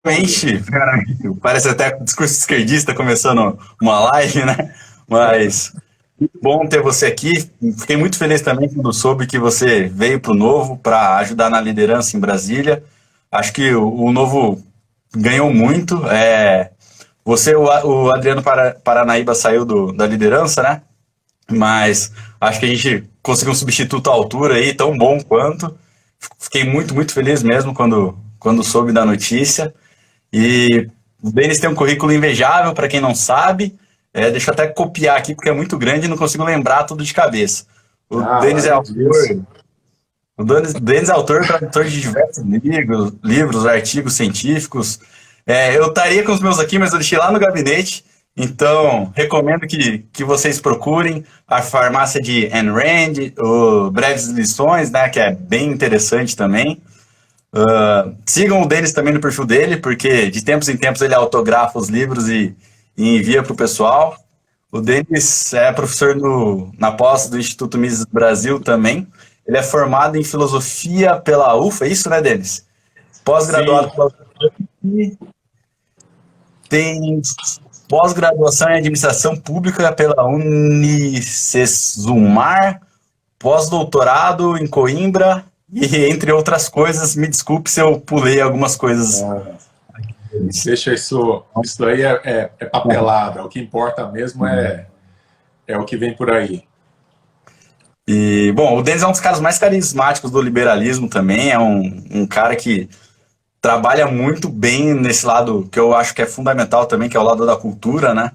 Primeiramente, parece até discurso esquerdista começando uma live, né? Mas bom ter você aqui. Fiquei muito feliz também quando soube que você veio para o Novo para ajudar na liderança em Brasília. Acho que o Novo ganhou muito. O Adriano Paranaíba saiu da liderança, né? Mas acho que a gente conseguiu um substituto à altura aí, tão bom quanto. Fiquei muito, muito feliz mesmo quando soube da notícia. E o Denis tem um currículo invejável, para quem não sabe. Deixa eu até copiar aqui, porque é muito grande e não consigo lembrar tudo de cabeça. O Ah, Denis é larga disso. autor, o Denis é autor e tradutor de diversos livros, artigos científicos. Eu estaria com os meus aqui, mas eu deixei lá no gabinete. Então, recomendo que vocês procurem a farmácia de Ayn Rand, o Breves Lições, né, que é bem interessante também. Sigam o Denis também no perfil dele, porque de tempos em tempos ele autografa os livros e envia para o pessoal. O Denis é professor na pós do Instituto Mises Brasil também. Ele é formado em filosofia pela UFA, é isso, né, Denis? Pós-graduado Sim, pela UFA, tem pós-graduação em administração pública pela Unicesumar, pós-doutorado em Coimbra e entre outras coisas. Me desculpe se eu pulei algumas coisas. deixa isso aí é papelada. O que importa mesmo é o que vem por aí. E, bom, o Denis é um dos caras mais carismáticos do liberalismo também. É um cara que trabalha muito bem nesse lado que eu acho que é fundamental também, que é o lado da cultura, né?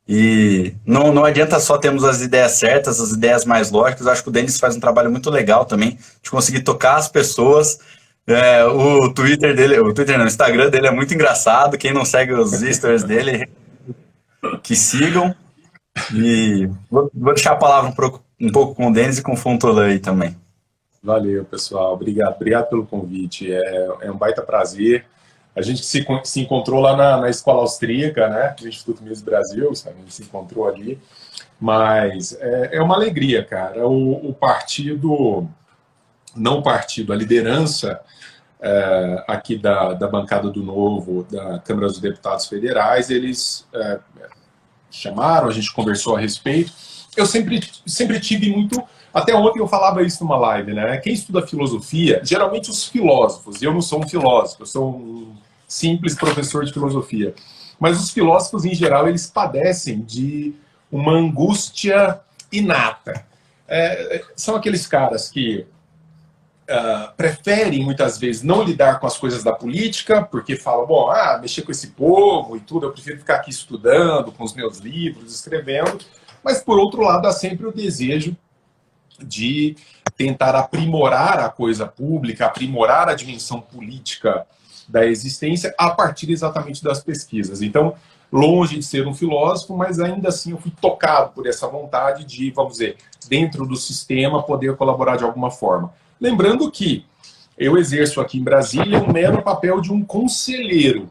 E não adianta só termos as ideias certas, as ideias mais lógicas. Eu acho que o Denis faz um trabalho muito legal também de conseguir tocar as pessoas. O Twitter dele, o Twitter não, o Instagram dele é muito engraçado. Quem não segue os stories dele, que sigam. E vou deixar a palavra um pouco com o Denis e com o Fontolan aí também. Valeu, pessoal. Obrigado pelo convite. É um baita prazer. A gente se encontrou lá na Escola Austríaca, né? Do Instituto Mises Brasil, sabe? A gente se encontrou ali. Mas é uma alegria, cara. O partido, não o partido, a liderança aqui da bancada do Novo, da Câmara dos Deputados Federais, eles chamaram, a gente conversou a respeito. Eu sempre tive muito... Até ontem eu falava isso numa live, né? Quem estuda filosofia, geralmente os filósofos, eu não sou um filósofo, eu sou um simples professor de filosofia, mas os filósofos, em geral, eles padecem de uma angústia inata. São aqueles caras que preferem, muitas vezes, não lidar com as coisas da política, porque falam, bom, mexer com esse povo e tudo, eu prefiro ficar aqui estudando, com os meus livros, escrevendo, mas, por outro lado, há sempre o desejo de tentar aprimorar a coisa pública, aprimorar a dimensão política da existência a partir exatamente das pesquisas. Então, longe de ser um filósofo, mas ainda assim eu fui tocado por essa vontade de, vamos dizer, dentro do sistema, poder colaborar de alguma forma. Lembrando que eu exerço aqui em Brasília um mero papel de um conselheiro,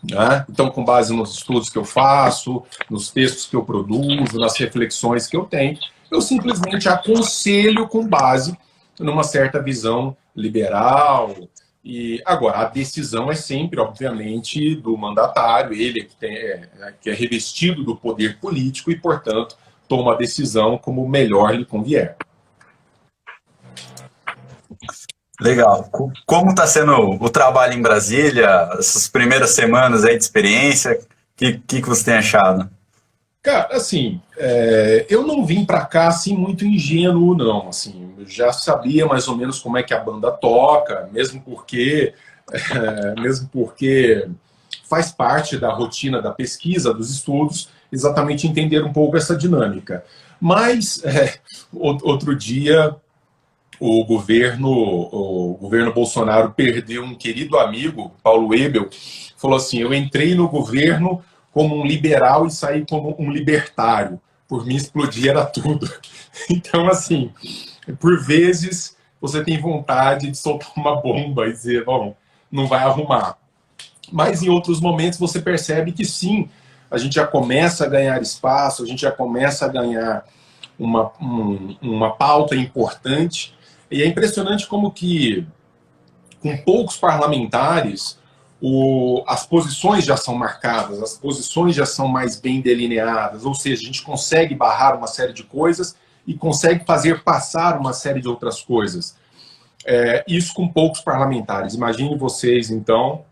né? Então, com base nos estudos que eu faço, nos textos que eu produzo, nas reflexões que eu tenho, eu simplesmente aconselho com base numa certa visão liberal. E agora, a decisão é sempre, obviamente, do mandatário, ele que é revestido do poder político e, portanto, toma a decisão como melhor lhe convier. Legal. Como está sendo o trabalho em Brasília, essas primeiras semanas aí de experiência? Que você tem achado? Cara, assim, eu não vim para cá assim muito ingênuo, não. Assim, eu já sabia mais ou menos como é que a banda toca, mesmo porque faz parte da rotina da pesquisa, dos estudos, exatamente entender um pouco essa dinâmica. Mas outro dia o governo Bolsonaro perdeu um querido amigo, Paulo Webel, falou assim: eu entrei no governo como um liberal e saí como um libertário. Por mim, explodir era tudo. Então, assim, por vezes você tem vontade de soltar uma bomba e dizer, bom, não vai arrumar. Mas em outros momentos você percebe que sim, a gente já começa a ganhar espaço, a gente já começa a ganhar uma pauta importante. E é impressionante como que, com poucos parlamentares, as posições já são marcadas, as posições já são mais bem delineadas, ou seja, a gente consegue barrar uma série de coisas e consegue fazer passar uma série de outras coisas. Isso com poucos parlamentares. Imagine vocês, então,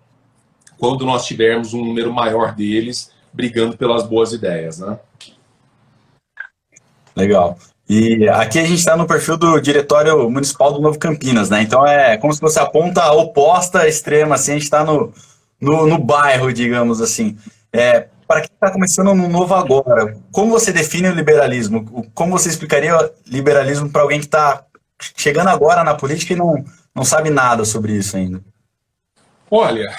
quando nós tivermos um número maior deles brigando pelas boas ideias, né? Legal. E aqui a gente está no perfil do Diretório Municipal do Novo Campinas, né? Então é como se você aponta a oposta extrema, assim, a gente está no bairro, digamos assim. Para quem está começando no novo agora, como você define o liberalismo? Como você explicaria o liberalismo para alguém que está chegando agora na política e não sabe nada sobre isso ainda? Olha,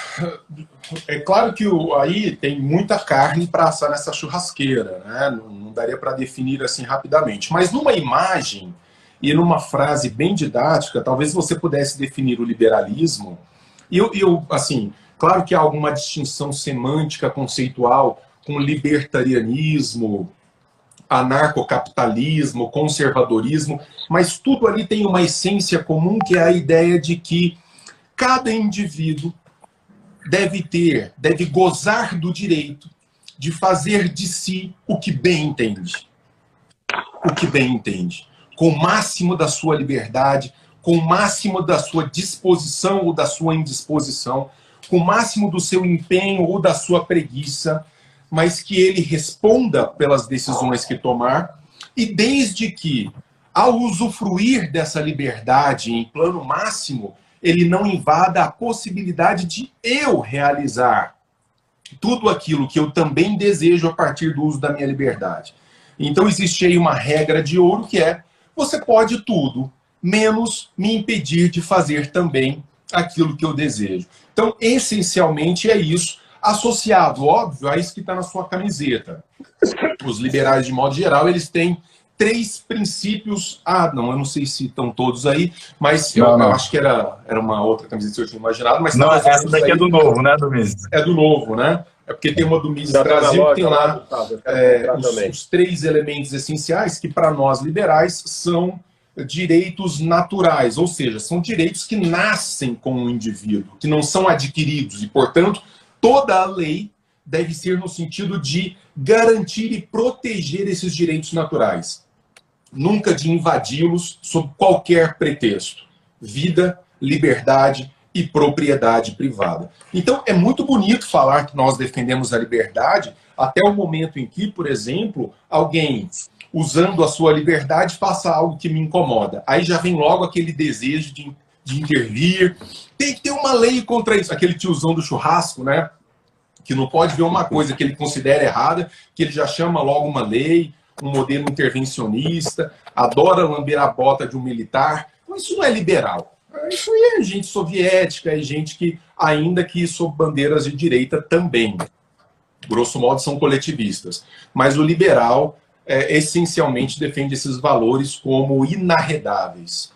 é claro que aí tem muita carne para assar nessa churrasqueira, né? Não daria para definir assim rapidamente. Mas numa imagem e numa frase bem didática, talvez você pudesse definir o liberalismo. Assim, claro que há alguma distinção semântica, conceitual, com libertarianismo, anarcocapitalismo, conservadorismo, mas tudo ali tem uma essência comum, que é a ideia de que cada indivíduo deve gozar do direito de fazer de si o que bem entende. O que bem entende. Com o máximo da sua liberdade, com o máximo da sua disposição ou da sua indisposição, com o máximo do seu empenho ou da sua preguiça, mas que ele responda pelas decisões que tomar, e desde que, ao usufruir dessa liberdade em plano máximo, ele não invada a possibilidade de eu realizar tudo aquilo que eu também desejo a partir do uso da minha liberdade. Então existe aí uma regra de ouro que é: você pode tudo, menos me impedir de fazer também aquilo que eu desejo. Então, essencialmente é isso, associado, óbvio, a isso que está na sua camiseta. Os liberais, de modo geral, eles têm 3 princípios. Não, eu não sei se estão todos aí, mas eu acho que era uma outra camiseta que eu tinha imaginado. Mas não, essa daqui é do novo, né, do Mises? É do novo, né? É porque tem uma do Mises Brasil, que tem lá os 3 elementos essenciais que, para nós liberais, são direitos naturais, ou seja, são direitos que nascem com o indivíduo, que não são adquiridos, e, portanto, toda a lei deve ser no sentido de garantir e proteger esses direitos naturais, nunca de invadi-los sob qualquer pretexto. Vida, liberdade e propriedade privada. Então, é muito bonito falar que nós defendemos a liberdade até o momento em que, por exemplo, alguém, usando a sua liberdade, faça algo que me incomoda. Aí já vem logo aquele desejo de intervir. Tem que ter uma lei contra isso. Aquele tiozão do churrasco, né? Que não pode ver uma coisa que ele considera errada, que ele já chama logo uma lei, um modelo intervencionista, adora lamber a bota de um militar. Então, isso não é liberal. Isso aí é gente soviética, é gente que, ainda que sob bandeiras de direita também, grosso modo, são coletivistas. Mas o liberal essencialmente defende esses valores como inarredáveis.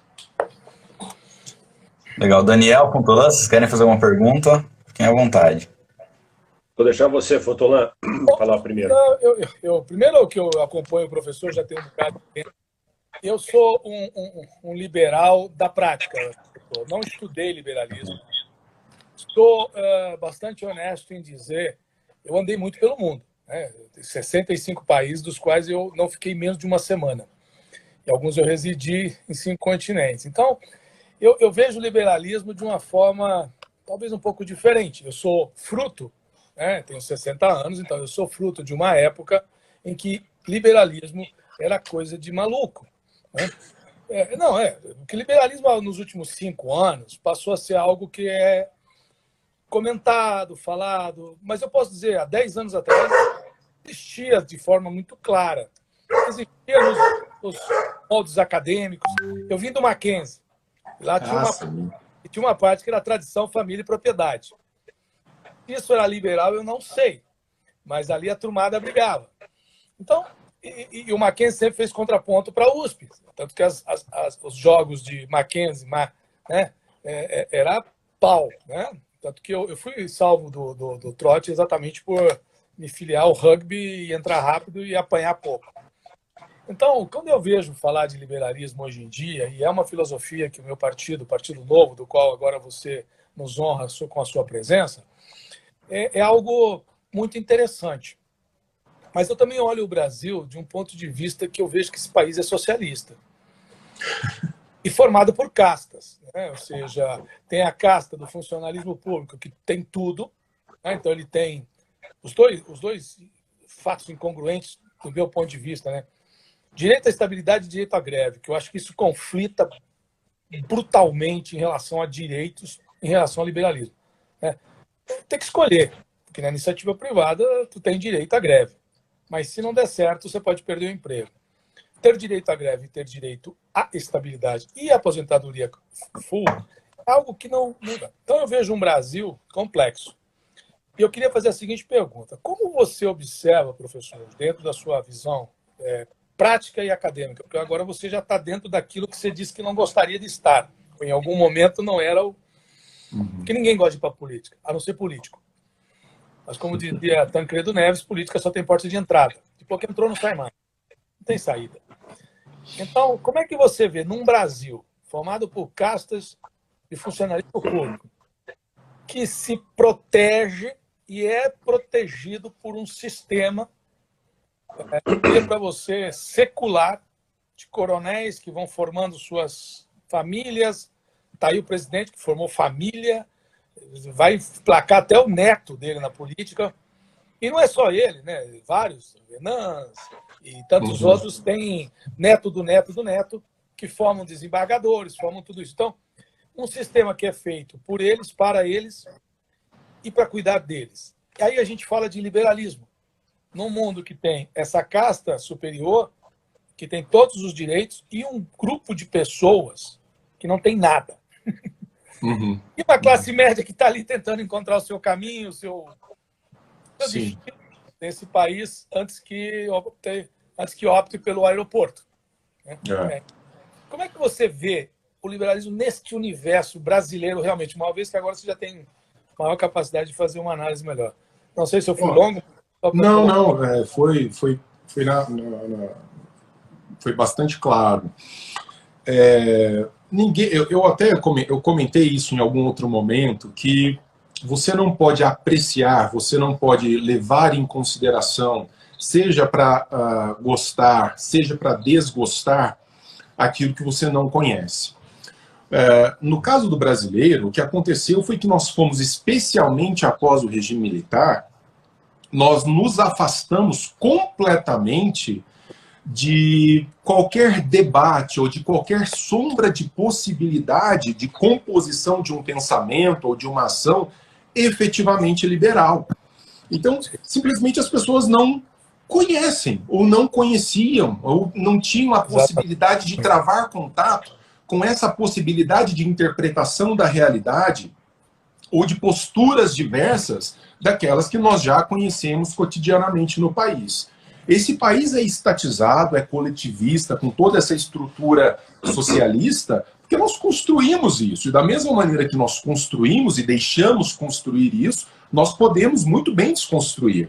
Legal. Daniel, Pontolan, vocês querem fazer uma pergunta? Fiquem à vontade. Vou deixar você, Fotolan, falar primeiro. Primeiro que eu acompanho o professor já tem um bocado de tempo. Eu sou um liberal da prática. Eu não estudei liberalismo. Estou bastante honesto em dizer, eu andei muito pelo mundo, né? 65 países, dos quais eu não fiquei menos de uma semana. E alguns eu residi em 5 continentes. Então, eu vejo o liberalismo de uma forma talvez um pouco diferente. Eu sou fruto, né? Tenho 60 anos, então eu sou fruto de uma época em que liberalismo era coisa de maluco, né? O liberalismo nos últimos 5 anos passou a ser algo que é comentado, falado, mas eu posso dizer, há 10 anos atrás, existia de forma muito clara. Existia nos moldes acadêmicos. Eu vim do Mackenzie, lá tinha uma parte que era tradição, família e propriedade. Isso era liberal, eu não sei, mas ali a turmada brigava. Então, e o Mackenzie sempre fez contraponto para a USP, tanto que os jogos de Mackenzie, né, era pau, né? Tanto que eu fui salvo do trote exatamente por me filiar ao rugby e entrar rápido e apanhar pouco. Então, quando eu vejo falar de liberalismo hoje em dia, e é uma filosofia que o meu partido, o Partido Novo, do qual agora você nos honra com a sua presença, é algo muito interessante. Mas eu também olho o Brasil de um ponto de vista que eu vejo que esse país é socialista. E formado por castas, né? Ou seja, tem a casta do funcionalismo público, que tem tudo, né? Então ele tem os dois fatos incongruentes do meu ponto de vista, né? Direito à estabilidade e direito à greve, que eu acho que isso conflita brutalmente em relação a direitos, em relação ao liberalismo, né? Tem que escolher, porque na iniciativa privada tu tem direito à greve, mas se não der certo, você pode perder o emprego. Ter direito à greve e ter direito à estabilidade e à aposentadoria full é algo que não muda. Então eu vejo um Brasil complexo. E eu queria fazer a seguinte pergunta. Como você observa, professor, dentro da sua visão prática e acadêmica? Porque agora você já está dentro daquilo que você disse que não gostaria de estar. Em algum momento não era o... Porque ninguém gosta de ir para a política, a não ser político. Mas como dizia Tancredo Neves, política só tem porta de entrada. Depois que entrou, não sai mais. Não tem saída. Então, como é que você vê num Brasil formado por castas de funcionalismo público que se protege e é protegido por um sistema para você secular de coronéis que vão formando suas famílias? Está aí o presidente que formou família, vai placar até o neto dele na política. E não é só ele, né? Vários, Venâncio e tantos outros têm neto do neto do neto, que formam desembargadores, formam tudo isso. Então, um sistema que é feito por eles, para eles e para cuidar deles. E aí a gente fala de liberalismo. Num mundo que tem essa casta superior, que tem todos os direitos, e um grupo de pessoas que não tem nada. E uma classe média que está ali tentando encontrar o seu caminho, o seu destino nesse país antes que opte pelo aeroporto. Né? Como é que você vê o liberalismo neste universo brasileiro realmente, uma vez que agora você já tem maior capacidade de fazer uma análise melhor? Não sei se eu fui longo. Não, foi bastante claro. Eu comentei isso em algum outro momento, que você não pode apreciar, você não pode levar em consideração, seja para gostar, seja para desgostar, aquilo que você não conhece. No caso do brasileiro, o que aconteceu foi que nós fomos, especialmente após o regime militar, nós nos afastamos completamente de qualquer debate ou de qualquer sombra de possibilidade de composição de um pensamento ou de uma ação efetivamente liberal. Então, simplesmente as pessoas não conhecem, ou não conheciam, ou não tinham a possibilidade de travar contato com essa possibilidade de interpretação da realidade ou de posturas diversas daquelas que nós já conhecemos cotidianamente no país. Esse país é estatizado, é coletivista, com toda essa estrutura socialista, porque nós construímos isso. E da mesma maneira que nós construímos e deixamos construir isso, nós podemos muito bem desconstruir.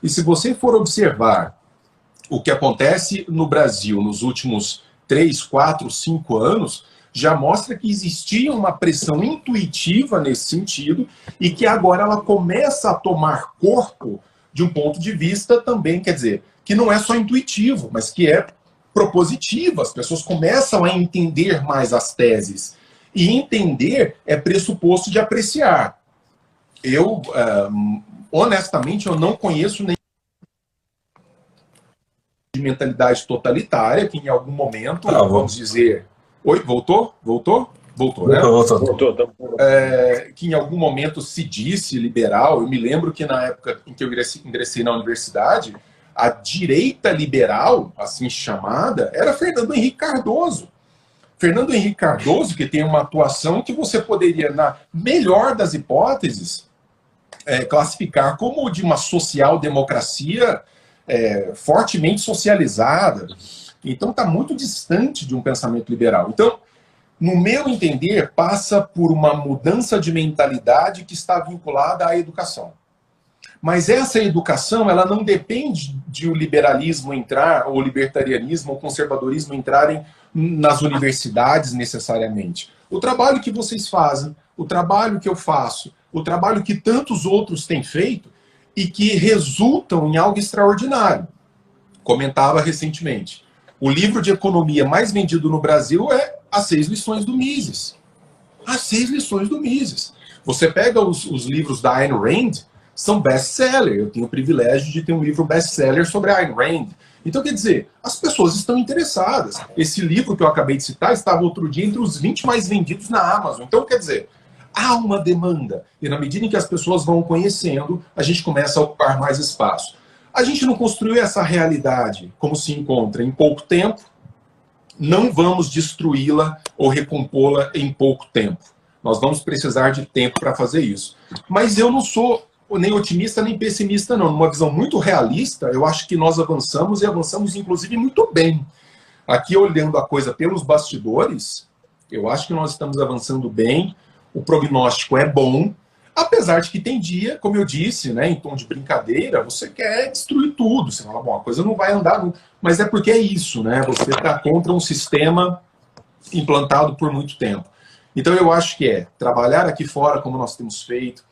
E se você for observar o que acontece no Brasil nos últimos 3, 4, 5 anos, já mostra que existia uma pressão intuitiva nesse sentido e que agora ela começa a tomar corpo de um ponto de vista também, quer dizer, que não é só intuitivo, mas que é propositivo. As pessoas começam a entender mais as teses. E entender é pressuposto de apreciar. Eu, honestamente, eu não conheço nem de mentalidade totalitária, que em algum momento, vamos dizer... Oi, voltou? Voltou, né? Voltou. Que em algum momento se disse liberal. Eu me lembro que na época em que eu ingressei na universidade, a direita liberal, assim chamada, era Fernando Henrique Cardoso. Fernando Henrique Cardoso, que tem uma atuação que você poderia, na melhor das hipóteses, classificar como de uma social-democracia fortemente socializada. Então está muito distante de um pensamento liberal. Então, no meu entender, passa por uma mudança de mentalidade que está vinculada à educação. Mas essa educação, ela não depende de o liberalismo entrar, ou o libertarianismo, ou o conservadorismo entrarem nas universidades necessariamente. O trabalho que vocês fazem, o trabalho que eu faço, o trabalho que tantos outros têm feito e que resultam em algo extraordinário. Comentava recentemente, o livro de economia mais vendido no Brasil é As 6 Lições do Mises. As 6 Lições do Mises. Você pega os livros da Ayn Rand, são best-seller. Eu tenho o privilégio de ter um livro best-seller sobre a Ayn Rand. Então, quer dizer, as pessoas estão interessadas. Esse livro que eu acabei de citar estava outro dia entre os 20 mais vendidos na Amazon. Então, quer dizer, há uma demanda. E na medida em que as pessoas vão conhecendo, a gente começa a ocupar mais espaço. A gente não construiu essa realidade como se encontra em pouco tempo, não vamos destruí-la ou recompô-la em pouco tempo. Nós vamos precisar de tempo para fazer isso. Mas eu não sou nem otimista nem pessimista, não. Numa visão muito realista, eu acho que nós avançamos e avançamos, inclusive, muito bem. Aqui, olhando a coisa pelos bastidores, eu acho que nós estamos avançando bem, o prognóstico é bom, apesar de que tem dia, como eu disse, né, em tom de brincadeira, você quer destruir tudo. Você fala, bom, a coisa não vai andar, não. Mas é porque é isso, né? Você está contra um sistema implantado por muito tempo. Então, eu acho que é trabalhar aqui fora, como nós temos feito,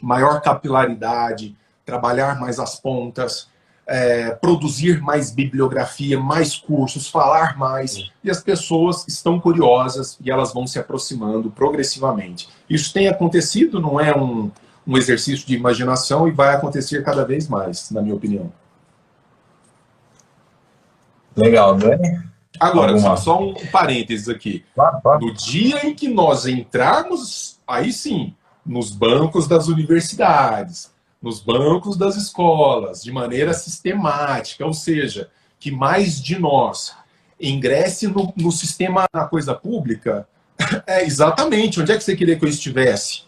maior capilaridade, trabalhar mais as pontas, produzir mais bibliografia, mais cursos, falar mais, e as pessoas estão curiosas e elas vão se aproximando progressivamente. Isso tem acontecido, não é um exercício de imaginação e vai acontecer cada vez mais, na minha opinião. Legal, Dani? Agora, só um parênteses aqui. No dia em que nós entrarmos, aí sim, nos bancos das universidades, nos bancos das escolas, de maneira sistemática, ou seja, que mais de nós ingresse no sistema da coisa pública, exatamente, onde é que você queria que eu estivesse?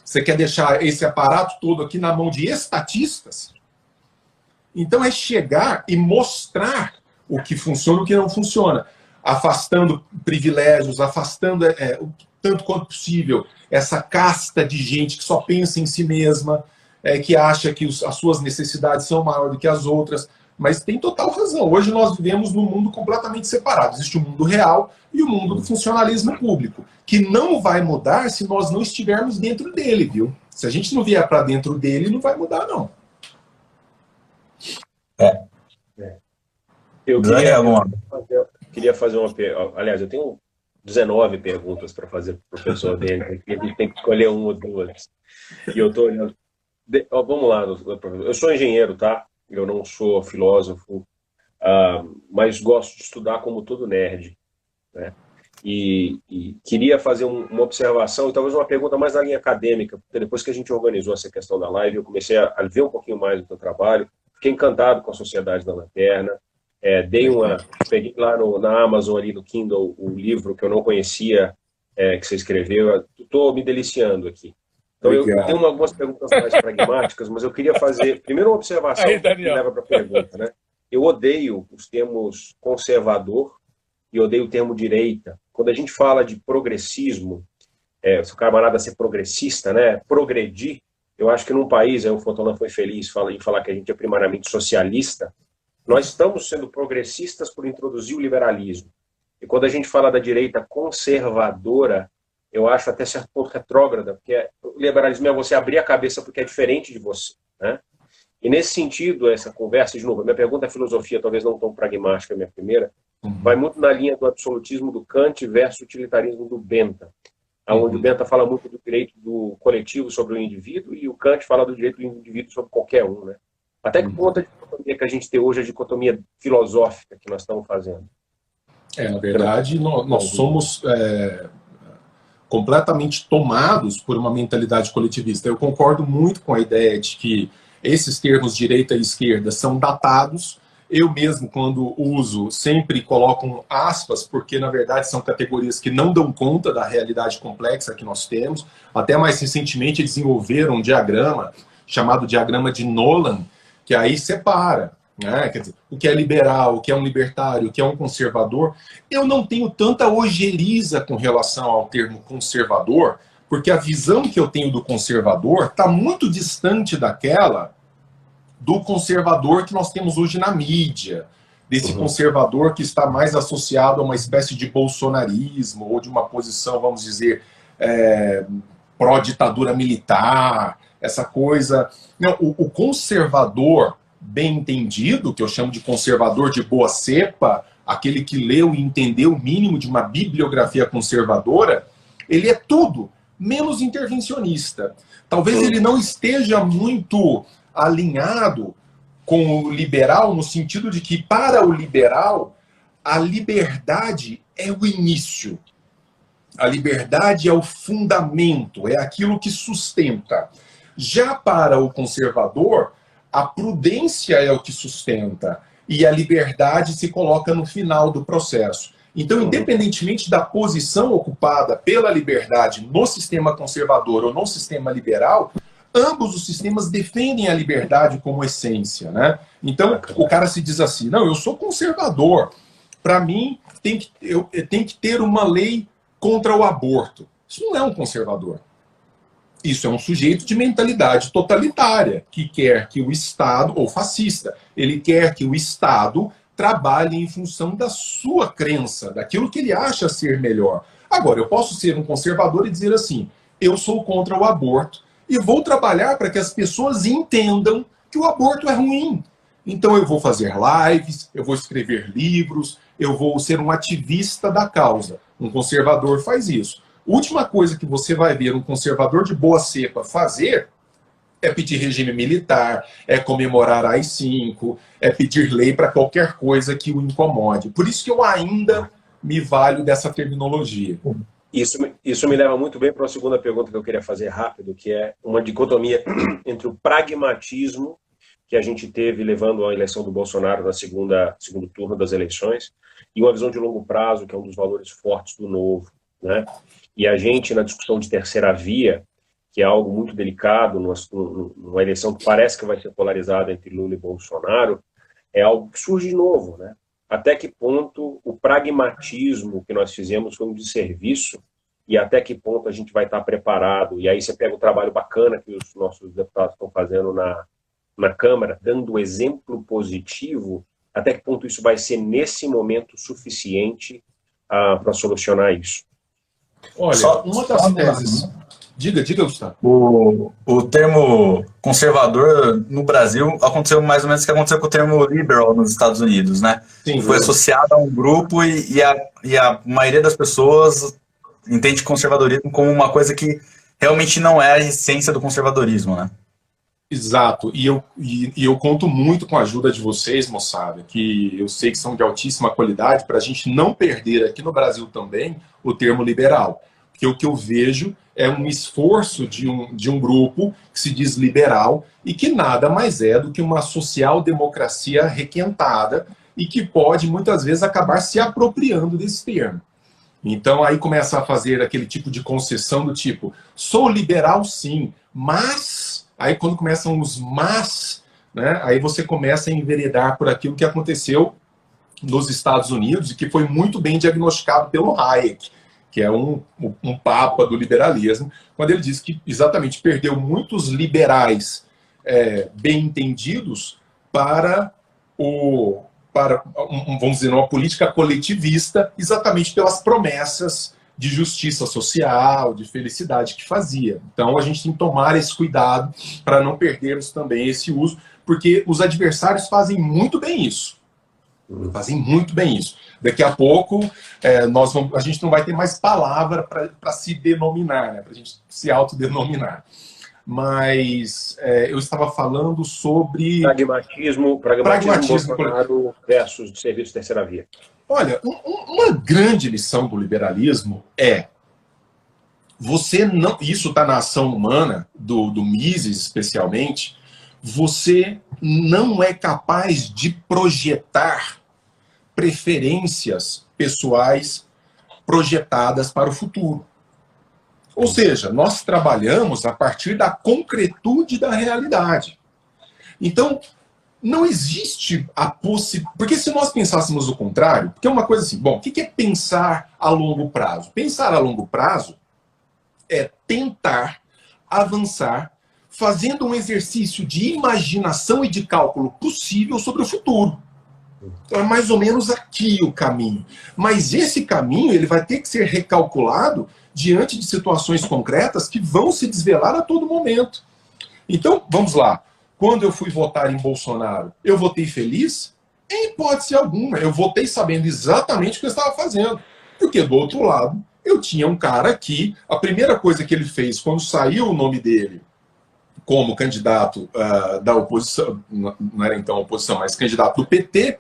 Você quer deixar esse aparato todo aqui na mão de estatistas? Então é chegar e mostrar o que funciona e o que não funciona, afastando privilégios, afastando tanto quanto possível essa casta de gente que só pensa em si mesma, que acha que as suas necessidades são maiores do que as outras, mas tem total razão. Hoje nós vivemos num mundo completamente separado. Existe o mundo real e o mundo do funcionalismo público, que não vai mudar se nós não estivermos dentro dele, viu? Se a gente não vier para dentro dele, não vai mudar, não. Eu queria fazer uma pergunta. Aliás, eu tenho 19 perguntas para fazer para o professor dele, a gente tem que escolher uma ou duas. E eu estou olhando. Vamos lá, professor. Eu sou engenheiro, tá? Eu não sou filósofo, mas gosto de estudar como todo nerd, né? E queria fazer uma observação e talvez uma pergunta mais na linha acadêmica, porque depois que a gente organizou essa questão da live, eu comecei a ver um pouquinho mais do seu trabalho, fiquei encantado com a Sociedade da Lanterna. Peguei lá na Amazon, ali no Kindle, o livro que eu não conhecia, que você escreveu. Estou me deliciando aqui. Então, eu tenho algumas perguntas mais pragmáticas, mas eu queria fazer, primeiro, uma observação que me leva para a pergunta, né? Eu odeio os termos conservador e odeio o termo direita. Quando a gente fala de progressismo, se o camarada ser progressista, né? Progredir, eu acho que num país, o Fotolan foi feliz em falar que a gente é primariamente socialista. Nós estamos sendo progressistas por introduzir o liberalismo. E quando a gente fala da direita conservadora, eu acho até certo ponto retrógrada, porque o liberalismo é você abrir a cabeça porque é diferente de você, né? E nesse sentido, essa conversa, de novo, a minha pergunta é filosofia, talvez não tão pragmática, a minha primeira, vai muito na linha do absolutismo do Kant versus o utilitarismo do Bentham, onde o Bentham fala muito do direito do coletivo sobre o indivíduo e o Kant fala do direito do indivíduo sobre qualquer um, né? Até que ponto a dicotomia que a gente tem hoje é a dicotomia filosófica que nós estamos fazendo? Na verdade, nós somos completamente tomados por uma mentalidade coletivista. Eu concordo muito com a ideia de que esses termos direita e esquerda são datados. Eu mesmo, quando uso, sempre coloco aspas, porque, na verdade, são categorias que não dão conta da realidade complexa que nós temos. Até mais recentemente, desenvolveram um diagrama chamado diagrama de Nolan, que aí separa, né? Quer dizer, o que é liberal, o que é um libertário, o que é um conservador. Eu não tenho tanta ojeriza com relação ao termo conservador, porque a visão que eu tenho do conservador está muito distante daquela do conservador que nós temos hoje na mídia, desse conservador que está mais associado a uma espécie de bolsonarismo, ou de uma posição, vamos dizer, pró-ditadura militar, essa coisa. Não, o conservador bem entendido, que eu chamo de conservador de boa cepa, aquele que leu e entendeu o mínimo de uma bibliografia conservadora, ele é tudo menos intervencionista. Talvez ele não esteja muito alinhado com o liberal, no sentido de que, para o liberal, a liberdade é o início. A liberdade é o fundamento, é aquilo que sustenta. Já para o conservador, a prudência é o que sustenta e a liberdade se coloca no final do processo. Então, independentemente da posição ocupada pela liberdade no sistema conservador ou no sistema liberal, ambos os sistemas defendem a liberdade como essência, né? Então, o cara se diz assim, não, eu sou conservador, para mim tem que ter uma lei contra o aborto. Isso não é um conservador. Isso é um sujeito de mentalidade totalitária, que quer que o Estado, ou fascista, ele quer que o Estado trabalhe em função da sua crença, daquilo que ele acha ser melhor. Agora, eu posso ser um conservador e dizer assim, eu sou contra o aborto e vou trabalhar para que as pessoas entendam que o aborto é ruim. Então eu vou fazer lives, eu vou escrever livros, eu vou ser um ativista da causa. Um conservador faz isso. Última coisa que você vai ver um conservador de boa cepa fazer é pedir regime militar, é comemorar AI-5, é pedir lei para qualquer coisa que o incomode. Por isso que eu ainda me valho dessa terminologia. Isso me leva muito bem para a segunda pergunta que eu queria fazer rápido, que é uma dicotomia entre o pragmatismo que a gente teve levando a eleição do Bolsonaro na segundo turno das eleições e uma visão de longo prazo, que é um dos valores fortes do Novo, né? E a gente, na discussão de terceira via, que é algo muito delicado, numa eleição que parece que vai ser polarizada entre Lula e Bolsonaro, é algo que surge de novo, né? Até que ponto o pragmatismo que nós fizemos foi um desserviço e até que ponto a gente vai estar preparado. E aí você pega o trabalho bacana que os nossos deputados estão fazendo na Câmara, dando exemplo positivo, até que ponto isso vai ser, nesse momento, suficiente para solucionar isso? Olha, uma das teses... Diga, Gustavo. O termo conservador no Brasil aconteceu mais ou menos o que aconteceu com o termo liberal nos Estados Unidos, né? Sim, foi associado a um grupo e a maioria das pessoas entende conservadorismo como uma coisa que realmente não é a essência do conservadorismo, né? Exato. E eu conto muito com a ajuda de vocês, moçada, que eu sei que são de altíssima qualidade, para a gente não perder aqui no Brasil também o termo liberal. Porque o que eu vejo é um esforço de um grupo que se diz liberal e que nada mais é do que uma social-democracia requentada e que pode, muitas vezes, acabar se apropriando desse termo. Então, aí começa a fazer aquele tipo de concessão do tipo, sou liberal sim, mas... Aí, quando começam os mas, né, aí você começa a enveredar por aquilo que aconteceu nos Estados Unidos e que foi muito bem diagnosticado pelo Hayek, que é um papa do liberalismo, quando ele diz que exatamente perdeu muitos liberais bem entendidos para vamos dizer, uma política coletivista, exatamente pelas promessas de justiça social, de felicidade que fazia. Então a gente tem que tomar esse cuidado para não perdermos também esse uso, porque os adversários fazem muito bem isso. Fazem muito bem isso. Daqui a pouco a gente não vai ter mais palavra para se denominar, né? Para a gente se autodenominar. Mas eu estava falando sobre... Pragmatismo Bolsonaro versus de serviço de terceira via. Olha, uma grande lição do liberalismo é você não... Isso está na ação humana, do Mises especialmente, você não é capaz de projetar preferências pessoais projetadas para o futuro. Ou seja, nós trabalhamos a partir da concretude da realidade. Então, não existe a possibilidade... Porque se nós pensássemos o contrário, porque é uma coisa assim, bom, o que é pensar a longo prazo? Pensar a longo prazo é tentar avançar fazendo um exercício de imaginação e de cálculo possível sobre o futuro. Então é mais ou menos aqui o caminho. Mas esse caminho ele vai ter que ser recalculado diante de situações concretas que vão se desvelar a todo momento. Então, vamos lá. Quando eu fui votar em Bolsonaro, eu votei feliz? Em hipótese alguma. Eu votei sabendo exatamente o que eu estava fazendo. Porque, do outro lado, eu tinha um cara que a primeira coisa que ele fez quando saiu o nome dele como candidato da oposição, não era então oposição, mas candidato do PT,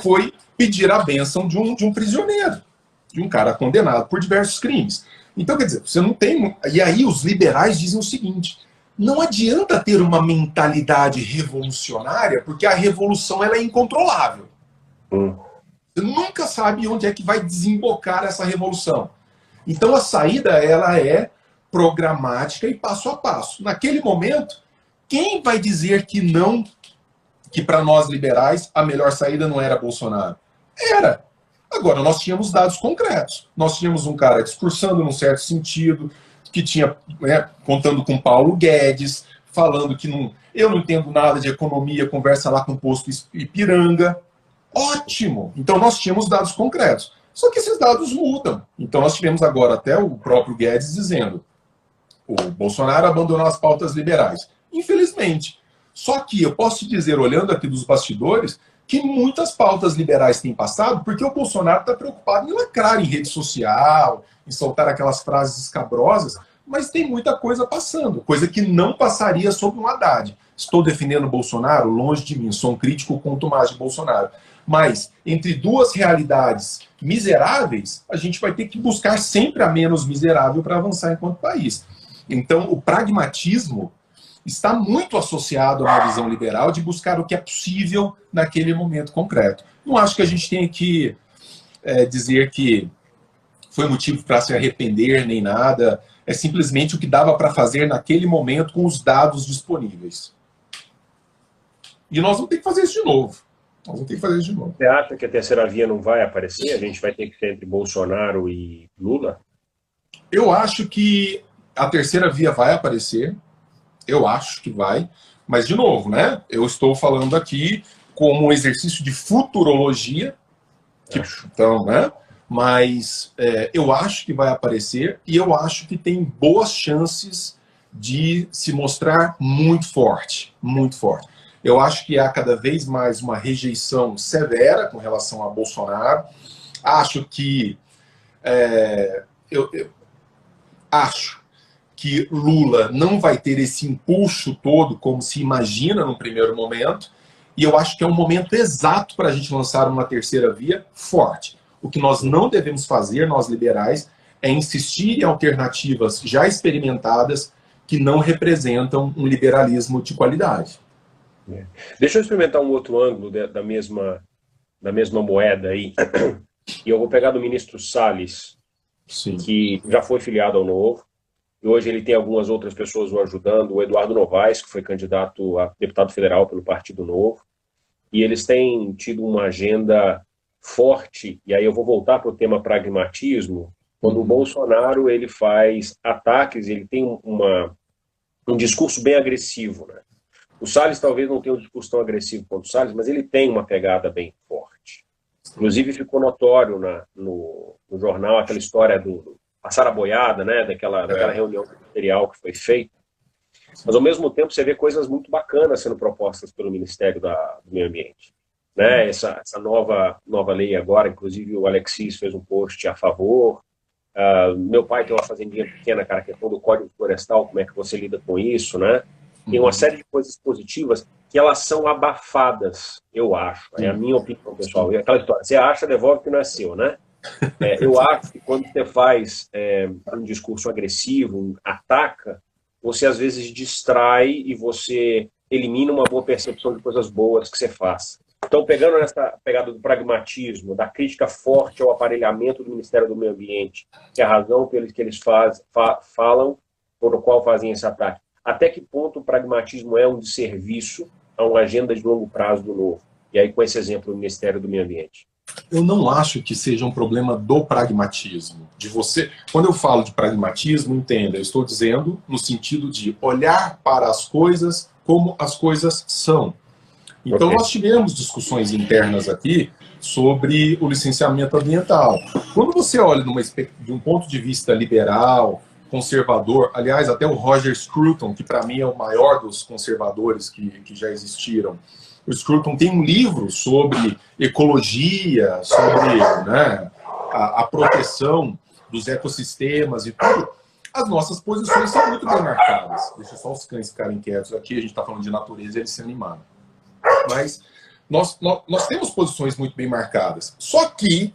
foi pedir a bênção de um prisioneiro, de um cara condenado por diversos crimes. Então, quer dizer, você não tem... E aí os liberais dizem o seguinte: não adianta ter uma mentalidade revolucionária, porque a revolução ela é incontrolável. Você nunca sabe onde é que vai desembocar essa revolução. Então a saída ela é programática e passo a passo. Naquele momento, quem vai dizer que não, que para nós liberais a melhor saída não era Bolsonaro? Era. Agora, nós tínhamos dados concretos. Nós tínhamos um cara discursando num certo sentido, que tinha, contando com Paulo Guedes, falando que eu não entendo nada de economia, conversa lá com o posto Ipiranga. Ótimo! Então nós tínhamos dados concretos. Só que esses dados mudam. Então nós tivemos agora até o próprio Guedes dizendo: o Bolsonaro abandonou as pautas liberais. Infelizmente. Só que eu posso te dizer, olhando aqui dos bastidores, que muitas pautas liberais têm passado porque o Bolsonaro está preocupado em lacrar em rede social, em soltar aquelas frases escabrosas, mas tem muita coisa passando, coisa que não passaria sob um Haddad. Estou defendendo o Bolsonaro? Longe de mim, sou um crítico contumaz de Bolsonaro. Mas, entre duas realidades miseráveis, a gente vai ter que buscar sempre a menos miserável para avançar enquanto país. Então, o pragmatismo está muito associado a uma visão liberal de buscar o que é possível naquele momento concreto. Não acho que a gente tenha que dizer que foi motivo para se arrepender nem nada. É simplesmente o que dava para fazer naquele momento com os dados disponíveis. E nós vamos ter que fazer isso de novo. Nós vamos ter que fazer isso de novo. Você acha que a terceira via não vai aparecer? A gente vai ter que ser entre Bolsonaro e Lula? Eu acho que a terceira via vai aparecer. Eu acho que vai. Mas, de novo, né? Eu estou falando aqui como um exercício de futurologia. Então, né? Mas eu acho que vai aparecer e eu acho que tem boas chances de se mostrar muito forte. Muito forte. Eu acho que há cada vez mais uma rejeição severa com relação a Bolsonaro. Acho que... eu acho que Lula não vai ter esse impulso todo como se imagina no primeiro momento. E eu acho que é um momento exato para a gente lançar uma terceira via forte. O que nós não devemos fazer, nós liberais, é insistir em alternativas já experimentadas que não representam um liberalismo de qualidade. Deixa eu experimentar um outro ângulo da mesma moeda aí. E eu vou pegar do ministro Salles, Sim. que já foi filiado ao Novo. E hoje ele tem algumas outras pessoas o ajudando. O Eduardo Novaes, que foi candidato a deputado federal pelo Partido Novo. E eles têm tido uma agenda forte. E aí eu vou voltar para o tema pragmatismo. Quando o Bolsonaro ele faz ataques, ele tem um discurso bem agressivo, né? O Salles talvez não tenha um discurso tão agressivo quanto o Salles, mas ele tem uma pegada bem forte. Inclusive ficou notório no jornal aquela história do passar a boiada, né, daquela reunião ministerial que foi feita. Mas ao mesmo tempo você vê coisas muito bacanas sendo propostas pelo Ministério do Meio Ambiente. Né? Essa nova lei agora, inclusive o Alexis fez um post a favor. Meu pai tem uma fazendinha pequena, cara, que é todo o Código Florestal, como é que você lida com isso, né? Tem uma série de coisas positivas que elas são abafadas, eu acho. É a minha opinião, pessoal. E aquela história, você acha, devolve que não é seu, né? Eu acho que quando você faz um discurso agressivo, ataca, você às vezes distrai e você elimina uma boa percepção de coisas boas que você faz. Então, pegando nessa pegada do pragmatismo, da crítica forte ao aparelhamento do Ministério do Meio Ambiente, que é a razão pelo que eles falam, por o qual fazem esse ataque. Até que ponto o pragmatismo é um desserviço a uma agenda de longo prazo do Novo? E aí, com esse exemplo, o Ministério do Meio Ambiente. Eu não acho que seja um problema do pragmatismo. Quando eu falo de pragmatismo, entenda, eu estou dizendo no sentido de olhar para as coisas como as coisas são. Então, Ok. nós tivemos discussões internas aqui sobre o licenciamento ambiental. Quando você olha de um ponto de vista liberal, conservador, aliás, até o Roger Scruton, que para mim é o maior dos conservadores que já existiram, o Scruton tem um livro sobre ecologia, sobre, né, a proteção dos ecossistemas e tudo. As nossas posições são muito bem marcadas. Deixa só os cães ficarem quietos aqui, a gente está falando de natureza e eles se animaram. Mas nós temos posições muito bem marcadas. Só que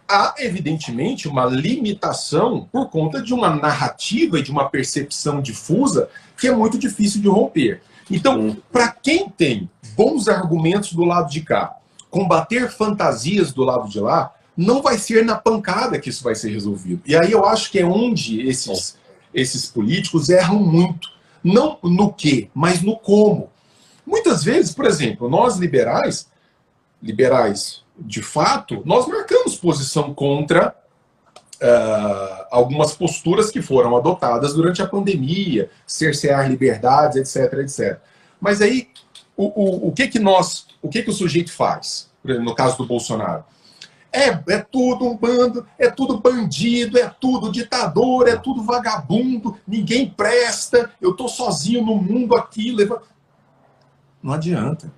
há, evidentemente, uma limitação por conta de uma narrativa e de uma percepção difusa que é muito difícil de romper. Então, para quem tem bons argumentos do lado de cá, combater fantasias do lado de lá, não vai ser na pancada que isso vai ser resolvido. E aí eu acho que é onde esses políticos erram muito. Não no quê, mas no como. Muitas vezes, por exemplo, nós liberais de fato, nós marcamos posição contra algumas posturas que foram adotadas durante a pandemia, cercear liberdades, etc, etc. Mas aí, o que o sujeito faz? No caso do Bolsonaro. É tudo um bando, é tudo bandido, é tudo ditador, é tudo vagabundo, ninguém presta, eu tô sozinho no mundo aqui. Não adianta.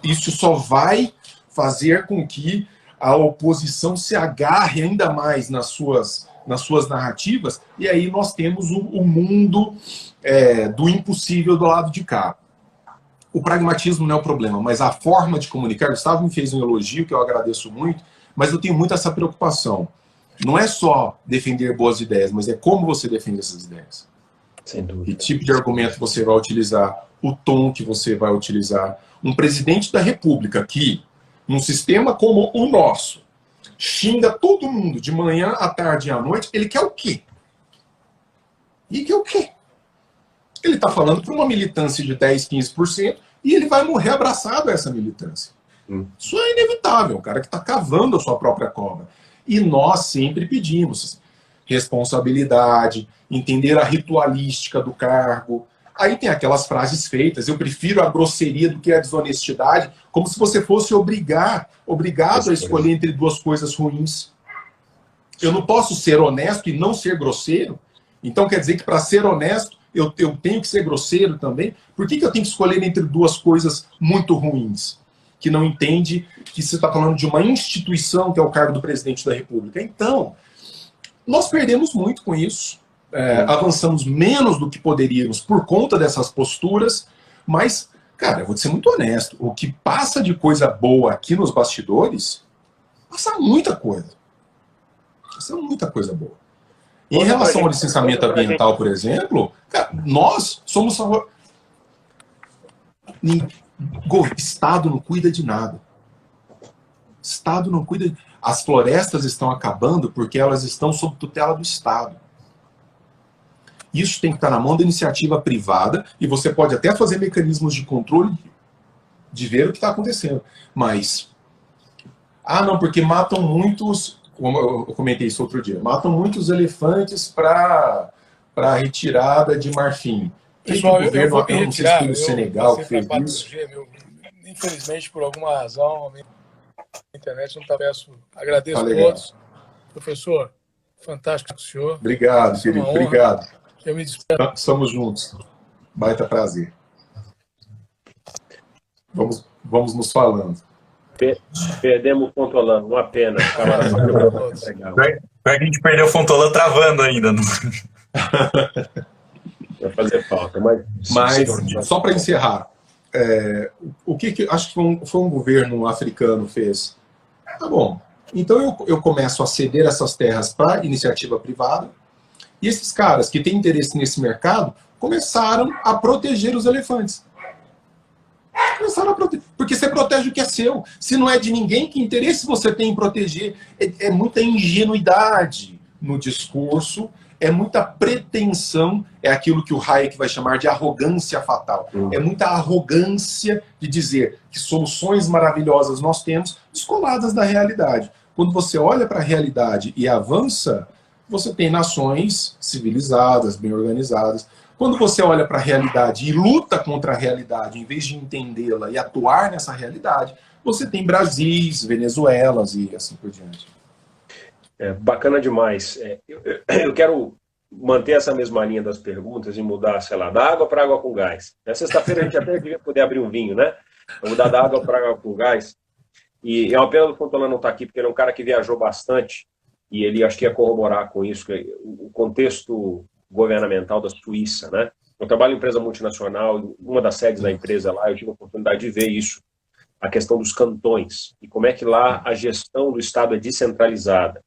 Isso só vai fazer com que a oposição se agarre ainda mais nas suas narrativas, e aí nós temos o mundo do impossível do lado de cá. O pragmatismo não é o problema, mas a forma de comunicar. Gustavo me fez um elogio, que eu agradeço muito, mas eu tenho muito essa preocupação. Não é só defender boas ideias, mas é como você defende essas ideias. Sem dúvida. Que tipo de argumento você vai utilizar, o tom que você vai utilizar. Um presidente da República que, num sistema como o nosso, xinga todo mundo de manhã, à tarde e à noite, ele quer o quê? E quer o quê? Ele está falando para uma militância de 10, 15% e ele vai morrer abraçado a essa militância. Isso é inevitável, o cara que está cavando a sua própria cova. E nós sempre pedimos responsabilidade, entender a ritualística do cargo. Aí tem aquelas frases feitas, eu prefiro a grosseria do que a desonestidade, como se você fosse obrigado a escolher entre duas coisas ruins. Eu não posso ser honesto e não ser grosseiro? Então quer dizer que para ser honesto, eu tenho que ser grosseiro também? Por que eu tenho que escolher entre duas coisas muito ruins? Que não entende que você está falando de uma instituição que é o cargo do presidente da República. Então, nós perdemos muito com isso. Avançamos menos do que poderíamos por conta dessas posturas, mas, cara, eu vou ser muito honesto, o que passa de coisa boa aqui nos bastidores, passa muita coisa. Passa muita coisa boa. Em relação ao licenciamento ambiental, por exemplo, cara, nós somos... Estado não cuida de nada. Estado não cuida... As florestas estão acabando porque elas estão sob tutela do Estado. Isso tem que estar na mão da iniciativa privada e você pode até fazer mecanismos de controle de ver o que está acontecendo. Mas, não, porque matam muitos, como eu comentei isso outro dia, matam muitos elefantes para retirada de marfim. Pessoal, eu não sei se foi no Senegal que fez isso. Infelizmente, por alguma razão, a minha internet não está peço. Agradeço a legal. todos. Professor, fantástico senhor. Obrigado, querido. Obrigado. Eu me despeço. Estamos juntos. Baita prazer. Vamos nos falando. Perdemos o Fontolan, uma pena. Pior que a gente perdeu o Fontolan travando ainda. Vai fazer falta. Mas só para encerrar, o que acho que foi um governo africano fez? Tá bom. Então eu começo a ceder essas terras para iniciativa privada. E esses caras que têm interesse nesse mercado começaram a proteger os elefantes. Começaram a proteger. Porque você protege o que é seu. Se não é de ninguém, que interesse você tem em proteger? É muita ingenuidade no discurso, é muita pretensão, é aquilo que o Hayek vai chamar de arrogância fatal. É muita arrogância de dizer que soluções maravilhosas nós temos descoladas da realidade. Quando você olha para a realidade e avança, você tem nações civilizadas, bem organizadas. Quando você olha para a realidade e luta contra a realidade, em vez de entendê-la e atuar nessa realidade, você tem Brasis, Venezuelas e assim por diante. Bacana demais. Eu quero manter essa mesma linha das perguntas e mudar, sei lá, da água para água com gás. Na sexta-feira a gente até devia poder abrir um vinho, né? Vou mudar da água para água com gás. E é uma pena do Fontana não estar aqui, porque ele é um cara que viajou bastante e ele acho que ia corroborar com isso, o contexto governamental da Suíça, né? Eu trabalho em empresa multinacional, uma das sedes da empresa lá, eu tive a oportunidade de ver isso, a questão dos cantões, e como é que lá a gestão do Estado é descentralizada.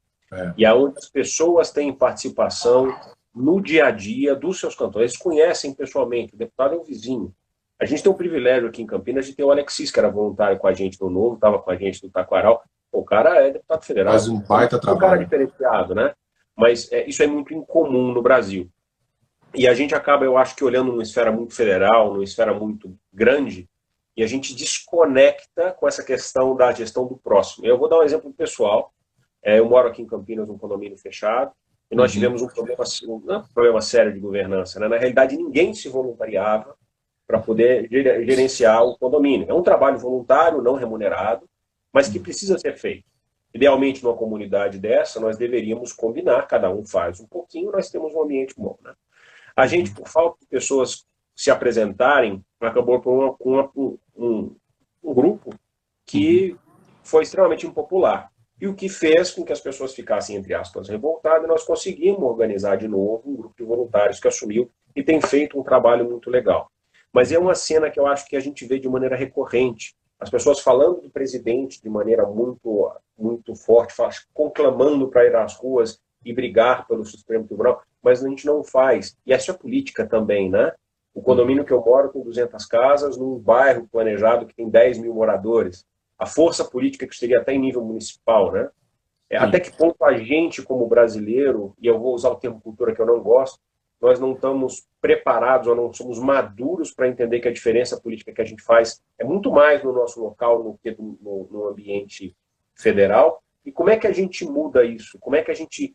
E aonde as pessoas têm participação no dia a dia dos seus cantões. Eles conhecem pessoalmente, o deputado é um vizinho. A gente tem um privilégio aqui em Campinas de ter o Alexis, que era voluntário com a gente do Novo, estava com a gente do Taquaral. O cara é deputado federal. Faz um baita trabalho. Um cara diferenciado, né? Mas isso é muito incomum no Brasil. E a gente acaba, eu acho que olhando numa esfera muito federal, numa esfera muito grande, e a gente desconecta com essa questão da gestão do próximo. Eu vou dar um exemplo pessoal. Eu moro aqui em Campinas, num condomínio fechado, e nós tivemos um problema sério de governança, né? Na realidade, ninguém se voluntariava para poder gerenciar o condomínio. É um trabalho voluntário, não remunerado, mas que precisa ser feito. Idealmente, numa comunidade dessa, nós deveríamos combinar, cada um faz um pouquinho, nós temos um ambiente bom, né? A gente, por falta de pessoas se apresentarem, acabou com um grupo que foi extremamente impopular. E o que fez com que as pessoas ficassem, entre aspas, revoltadas, nós conseguimos organizar de novo um grupo de voluntários que assumiu e tem feito um trabalho muito legal. Mas é uma cena que eu acho que a gente vê de maneira recorrente. As pessoas falando do presidente de maneira muito, muito forte, conclamando para ir às ruas e brigar pelo Supremo Tribunal, mas a gente não faz. E essa é a política também, né? O condomínio que eu moro tem 200 casas, num bairro planejado que tem 10 mil moradores. A força política que seria até em nível municipal, né? Até que ponto a gente, como brasileiro, e eu vou usar o termo cultura que eu não gosto, nós não estamos preparados ou não somos maduros para entender que a diferença política que a gente faz é muito mais no nosso local do que no ambiente federal. E como é que a gente muda isso? Como é que a gente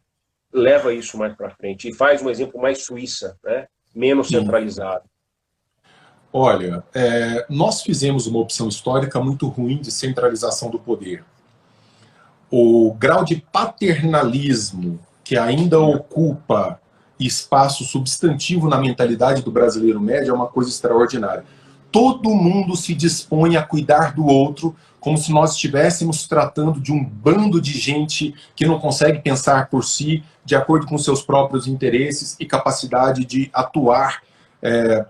leva isso mais para frente? E faz um exemplo mais Suíça, né? Menos centralizado. Olha, nós fizemos uma opção histórica muito ruim de centralização do poder. O grau de paternalismo que ainda ocupa espaço substantivo na mentalidade do brasileiro médio é uma coisa extraordinária. Todo mundo se dispõe a cuidar do outro como se nós estivéssemos tratando de um bando de gente que não consegue pensar por si, de acordo com seus próprios interesses e capacidade de atuar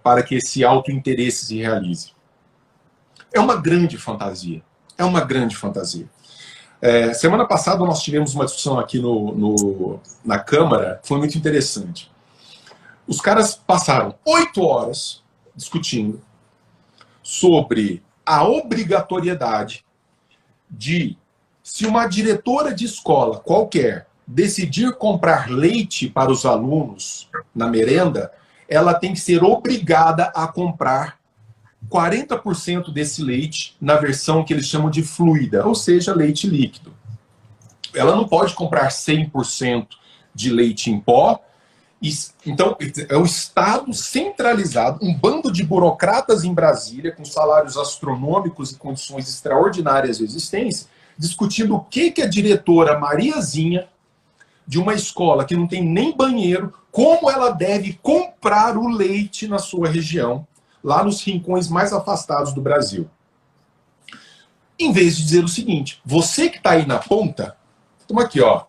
para que esse autointeresse se realize. É uma grande fantasia. É uma grande fantasia. Semana passada nós tivemos uma discussão aqui na Câmara, foi muito interessante. Os caras passaram 8 horas discutindo sobre a obrigatoriedade de, se uma diretora de escola qualquer decidir comprar leite para os alunos na merenda, ela tem que ser obrigada a comprar 40% desse leite na versão que eles chamam de fluida, ou seja, leite líquido. Ela não pode comprar 100% de leite em pó. Então, é o Estado centralizado, um bando de burocratas em Brasília, com salários astronômicos e condições extraordinárias de existência, discutindo o que a diretora Mariazinha, de uma escola que não tem nem banheiro, como ela deve comprar o leite na sua região, lá nos rincões mais afastados do Brasil. Em vez de dizer o seguinte, você que está aí na ponta, toma aqui, ó,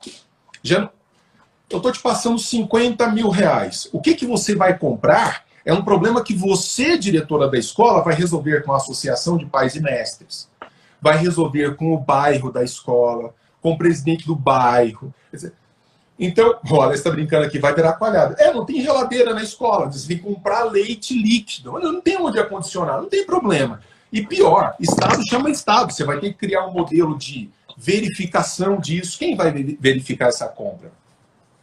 eu estou te passando 50 mil reais. O que você vai comprar é um problema que você, diretora da escola, vai resolver com a associação de pais e mestres. Vai resolver com o bairro da escola, com o presidente do bairro. Quer dizer, então, olha, você está brincando aqui, vai virar coalhada. Não tem geladeira na escola, você tem que comprar leite líquido. Não tem onde acondicionar, não tem problema. E pior, Estado chama Estado. Você vai ter que criar um modelo de verificação disso. Quem vai verificar essa compra?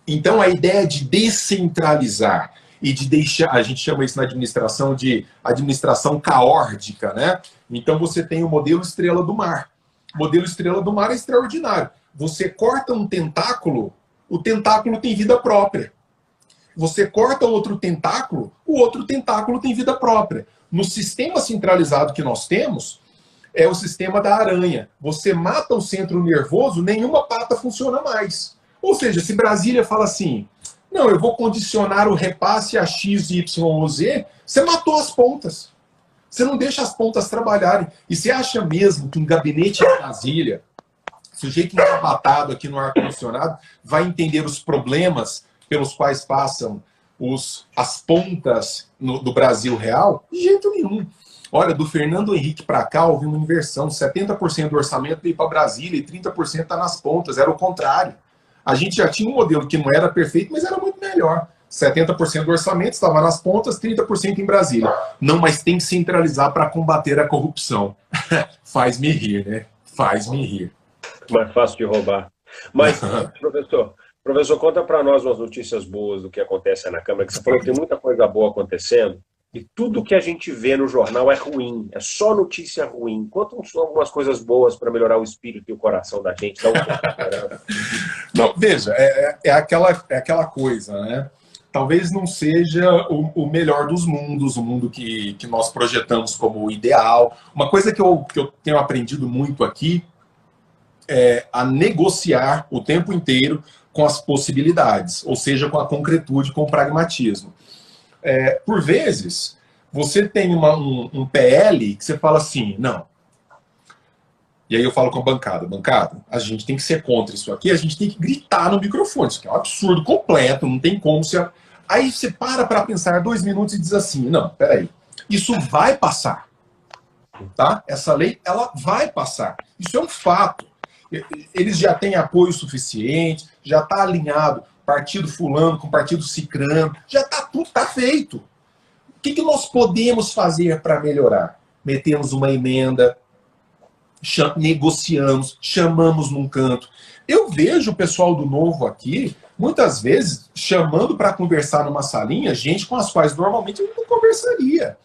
Então, a ideia de descentralizar e de deixar, a gente chama isso na administração de administração caórdica, né? Então, você tem o modelo Estrela do Mar. O modelo Estrela do Mar é extraordinário. Você corta um tentáculo, o tentáculo tem vida própria. você corta outro tentáculo, o outro tentáculo tem vida própria. No sistema centralizado que nós temos, é o sistema da aranha. Você mata o centro nervoso, nenhuma pata funciona mais. Ou seja, se Brasília fala assim, não, eu vou condicionar o repasse a X, Y ou Z, você matou as pontas. Você não deixa as pontas trabalharem. E você acha mesmo que um gabinete em Brasília, sujeito engabatado aqui no ar-condicionado, vai entender os problemas pelos quais passam as pontas do Brasil real? De jeito nenhum. Olha, do Fernando Henrique para cá, houve uma inversão. 70% do orçamento veio para Brasília e 30% está nas pontas. Era o contrário. A gente já tinha um modelo que não era perfeito, mas era muito melhor. 70% do orçamento estava nas pontas, 30% em Brasília. Não, mas tem que centralizar para combater a corrupção. Faz-me rir, né? Faz-me rir. Mais fácil de roubar. Mas, professor, conta para nós umas notícias boas do que acontece na Câmara, que você falou que tem muita coisa boa acontecendo, e tudo que a gente vê no jornal é ruim, é só notícia ruim. Conta algumas coisas boas para melhorar o espírito e o coração da gente. Não, veja, é aquela coisa, né? Talvez não seja o melhor dos mundos, o mundo que nós projetamos como ideal. Uma coisa que eu tenho aprendido muito aqui é a negociar o tempo inteiro com as possibilidades, ou seja, com a concretude, com o pragmatismo. Por vezes, você tem um PL que você fala assim, não. E aí eu falo com a bancada, a gente tem que ser contra isso aqui, a gente tem que gritar no microfone, isso aqui é um absurdo completo, não tem como se... Aí você para pensar 2 minutos e diz assim, não, peraí, isso vai passar, tá? Essa lei, ela vai passar, isso é um fato. Eles já têm apoio suficiente, já está alinhado partido fulano com partido cicrano, já está tudo tá feito. O que nós podemos fazer para melhorar? Metemos uma emenda, negociamos, chamamos num canto. Eu vejo o pessoal do Novo aqui, muitas vezes, chamando para conversar numa salinha, gente com as quais normalmente eu não conversaria.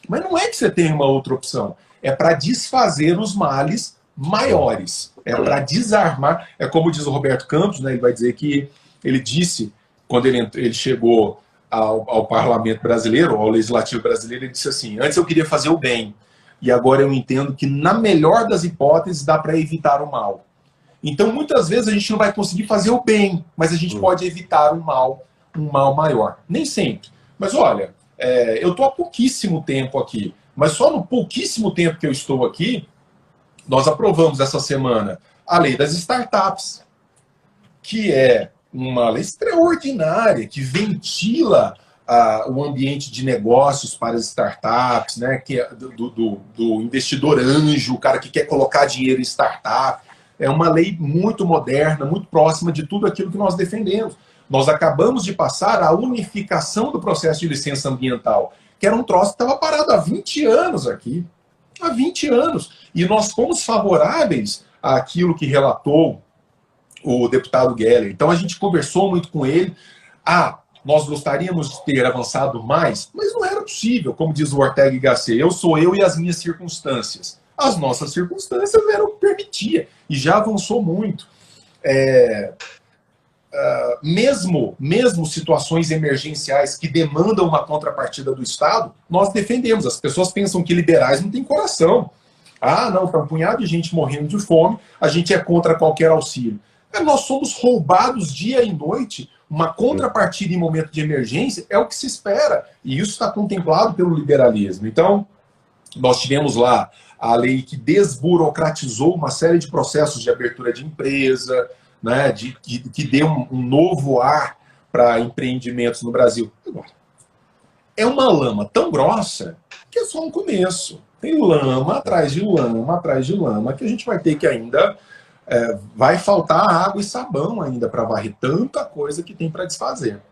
Mas não é que você tem uma outra opção. É para desfazer os males maiores. É para desarmar. É como diz o Roberto Campos, né? Ele vai dizer que ele disse, quando ele chegou ao parlamento brasileiro, ao legislativo brasileiro, ele disse assim, antes eu queria fazer o bem, e agora eu entendo que, na melhor das hipóteses, dá para evitar o mal. Então, muitas vezes, a gente não vai conseguir fazer o bem, mas a gente pode evitar um mal maior. Nem sempre. Mas, olha, eu estou há pouquíssimo tempo aqui, mas só no pouquíssimo tempo que eu estou aqui, nós aprovamos essa semana a lei das startups, que é uma lei extraordinária, que ventila o ambiente de negócios para as startups, né, que é do investidor anjo, o cara que quer colocar dinheiro em startup. É uma lei muito moderna, muito próxima de tudo aquilo que nós defendemos. Nós acabamos de passar a unificação do processo de licença ambiental, que era um troço que estava parado há 20 anos aqui. Há 20 anos. E nós fomos favoráveis àquilo que relatou o deputado Geller. Então a gente conversou muito com ele. Nós gostaríamos de ter avançado mais, mas não era possível, como diz o Ortega y Gasset. Eu sou eu e as minhas circunstâncias. As nossas circunstâncias eram o que permitia, e já avançou muito. Mesmo situações emergenciais que demandam uma contrapartida do Estado, nós defendemos. As pessoas pensam que liberais não têm coração. Não, tá um punhado de gente morrendo de fome, a gente é contra qualquer auxílio. Nós somos roubados dia e noite. Uma contrapartida em momento de emergência é o que se espera, e isso está contemplado pelo liberalismo. Então, nós tivemos lá a lei que desburocratizou uma série de processos de abertura de empresa, né, que deu um novo ar para empreendimentos no Brasil. Agora, é uma lama tão grossa que é só um começo. Tem lama atrás de lama, atrás de lama, que a gente vai ter que ainda... vai faltar água e sabão ainda para varrer tanta coisa que tem para desfazer.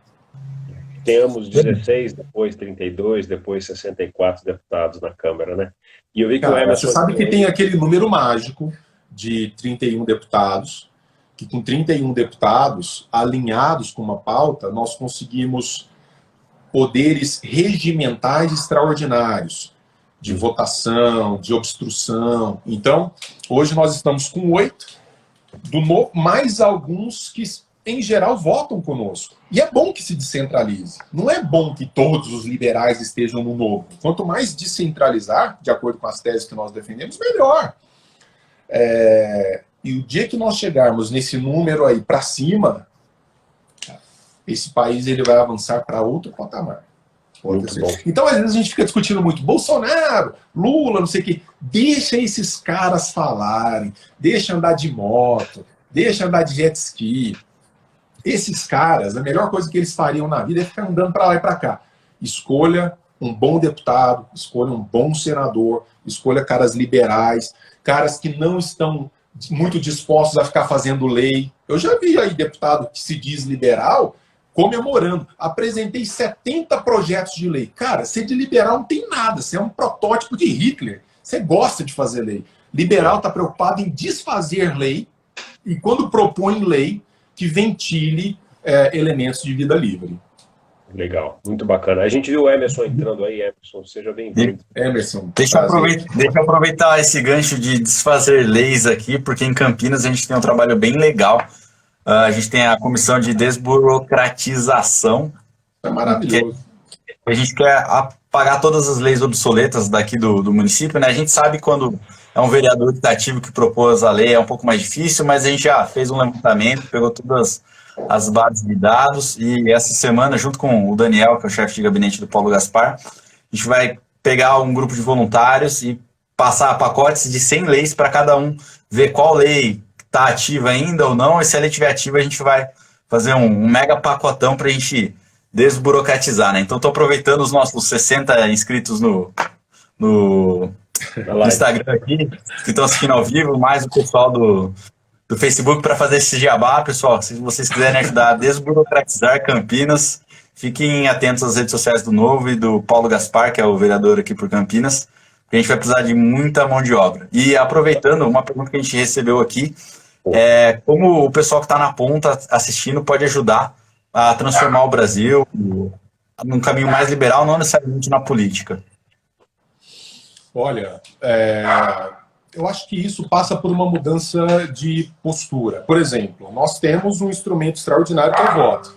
Temos 16, depois 32, depois 64 deputados na Câmara, né? E eu vi que o Emerson... Você sabe que tem aquele número mágico de 31 deputados, que com 31 deputados alinhados com uma pauta, nós conseguimos poderes regimentais extraordinários, de votação, de obstrução. Então, hoje nós estamos com 8, do novo, mais alguns que em geral, votam conosco. E é bom que se descentralize. Não é bom que todos os liberais estejam no novo. Quanto mais descentralizar, de acordo com as teses que nós defendemos, melhor. E o dia que nós chegarmos nesse número aí para cima, esse país ele vai avançar para outro patamar. Então, às vezes, a gente fica discutindo muito Bolsonaro, Lula, não sei o quê. Deixa esses caras falarem, deixa andar de moto, deixa andar de jet ski. Esses caras, a melhor coisa que eles fariam na vida é ficar andando para lá e para cá. Escolha um bom deputado, escolha um bom senador, escolha caras liberais, caras que não estão muito dispostos a ficar fazendo lei. Eu já vi aí deputado que se diz liberal comemorando. Apresentei 70 projetos de lei. Cara, ser de liberal não tem nada. Você é um protótipo de Hitler. Você gosta de fazer lei. Liberal está preocupado em desfazer lei e, quando propõe lei, que ventile elementos de vida livre. Legal, muito bacana. A gente viu o Emerson entrando aí. Emerson, seja bem-vindo. Emerson, Deixa eu aproveitar esse gancho de desfazer leis aqui, porque em Campinas a gente tem um trabalho bem legal. A gente tem a comissão de desburocratização. É maravilhoso. A gente quer apagar todas as leis obsoletas daqui do município, né? A gente sabe quando é um vereador que está ativo que propôs a lei, é um pouco mais difícil, mas a gente já fez um levantamento, pegou todas as bases de dados, e essa semana, junto com o Daniel, que é o chefe de gabinete do Paulo Gaspar, a gente vai pegar um grupo de voluntários e passar pacotes de 100 leis para cada um ver qual lei está ativa ainda ou não, e se ela estiver ativa, a gente vai fazer um mega pacotão para a gente desburocratizar, né? Então, estou aproveitando os nossos 60 inscritos no Instagram aqui, que estão assistindo ao vivo, mais o pessoal do Facebook para fazer esse jabá. Pessoal, se vocês quiserem ajudar a desburocratizar Campinas, fiquem atentos às redes sociais do Novo e do Paulo Gaspar, que é o vereador aqui por Campinas, porque a gente vai precisar de muita mão de obra. E aproveitando, uma pergunta que a gente recebeu aqui, como o pessoal que está na ponta assistindo pode ajudar a transformar o Brasil num caminho mais liberal, não necessariamente na política? Olha, eu acho que isso passa por uma mudança de postura. Por exemplo, nós temos um instrumento extraordinário que é o voto.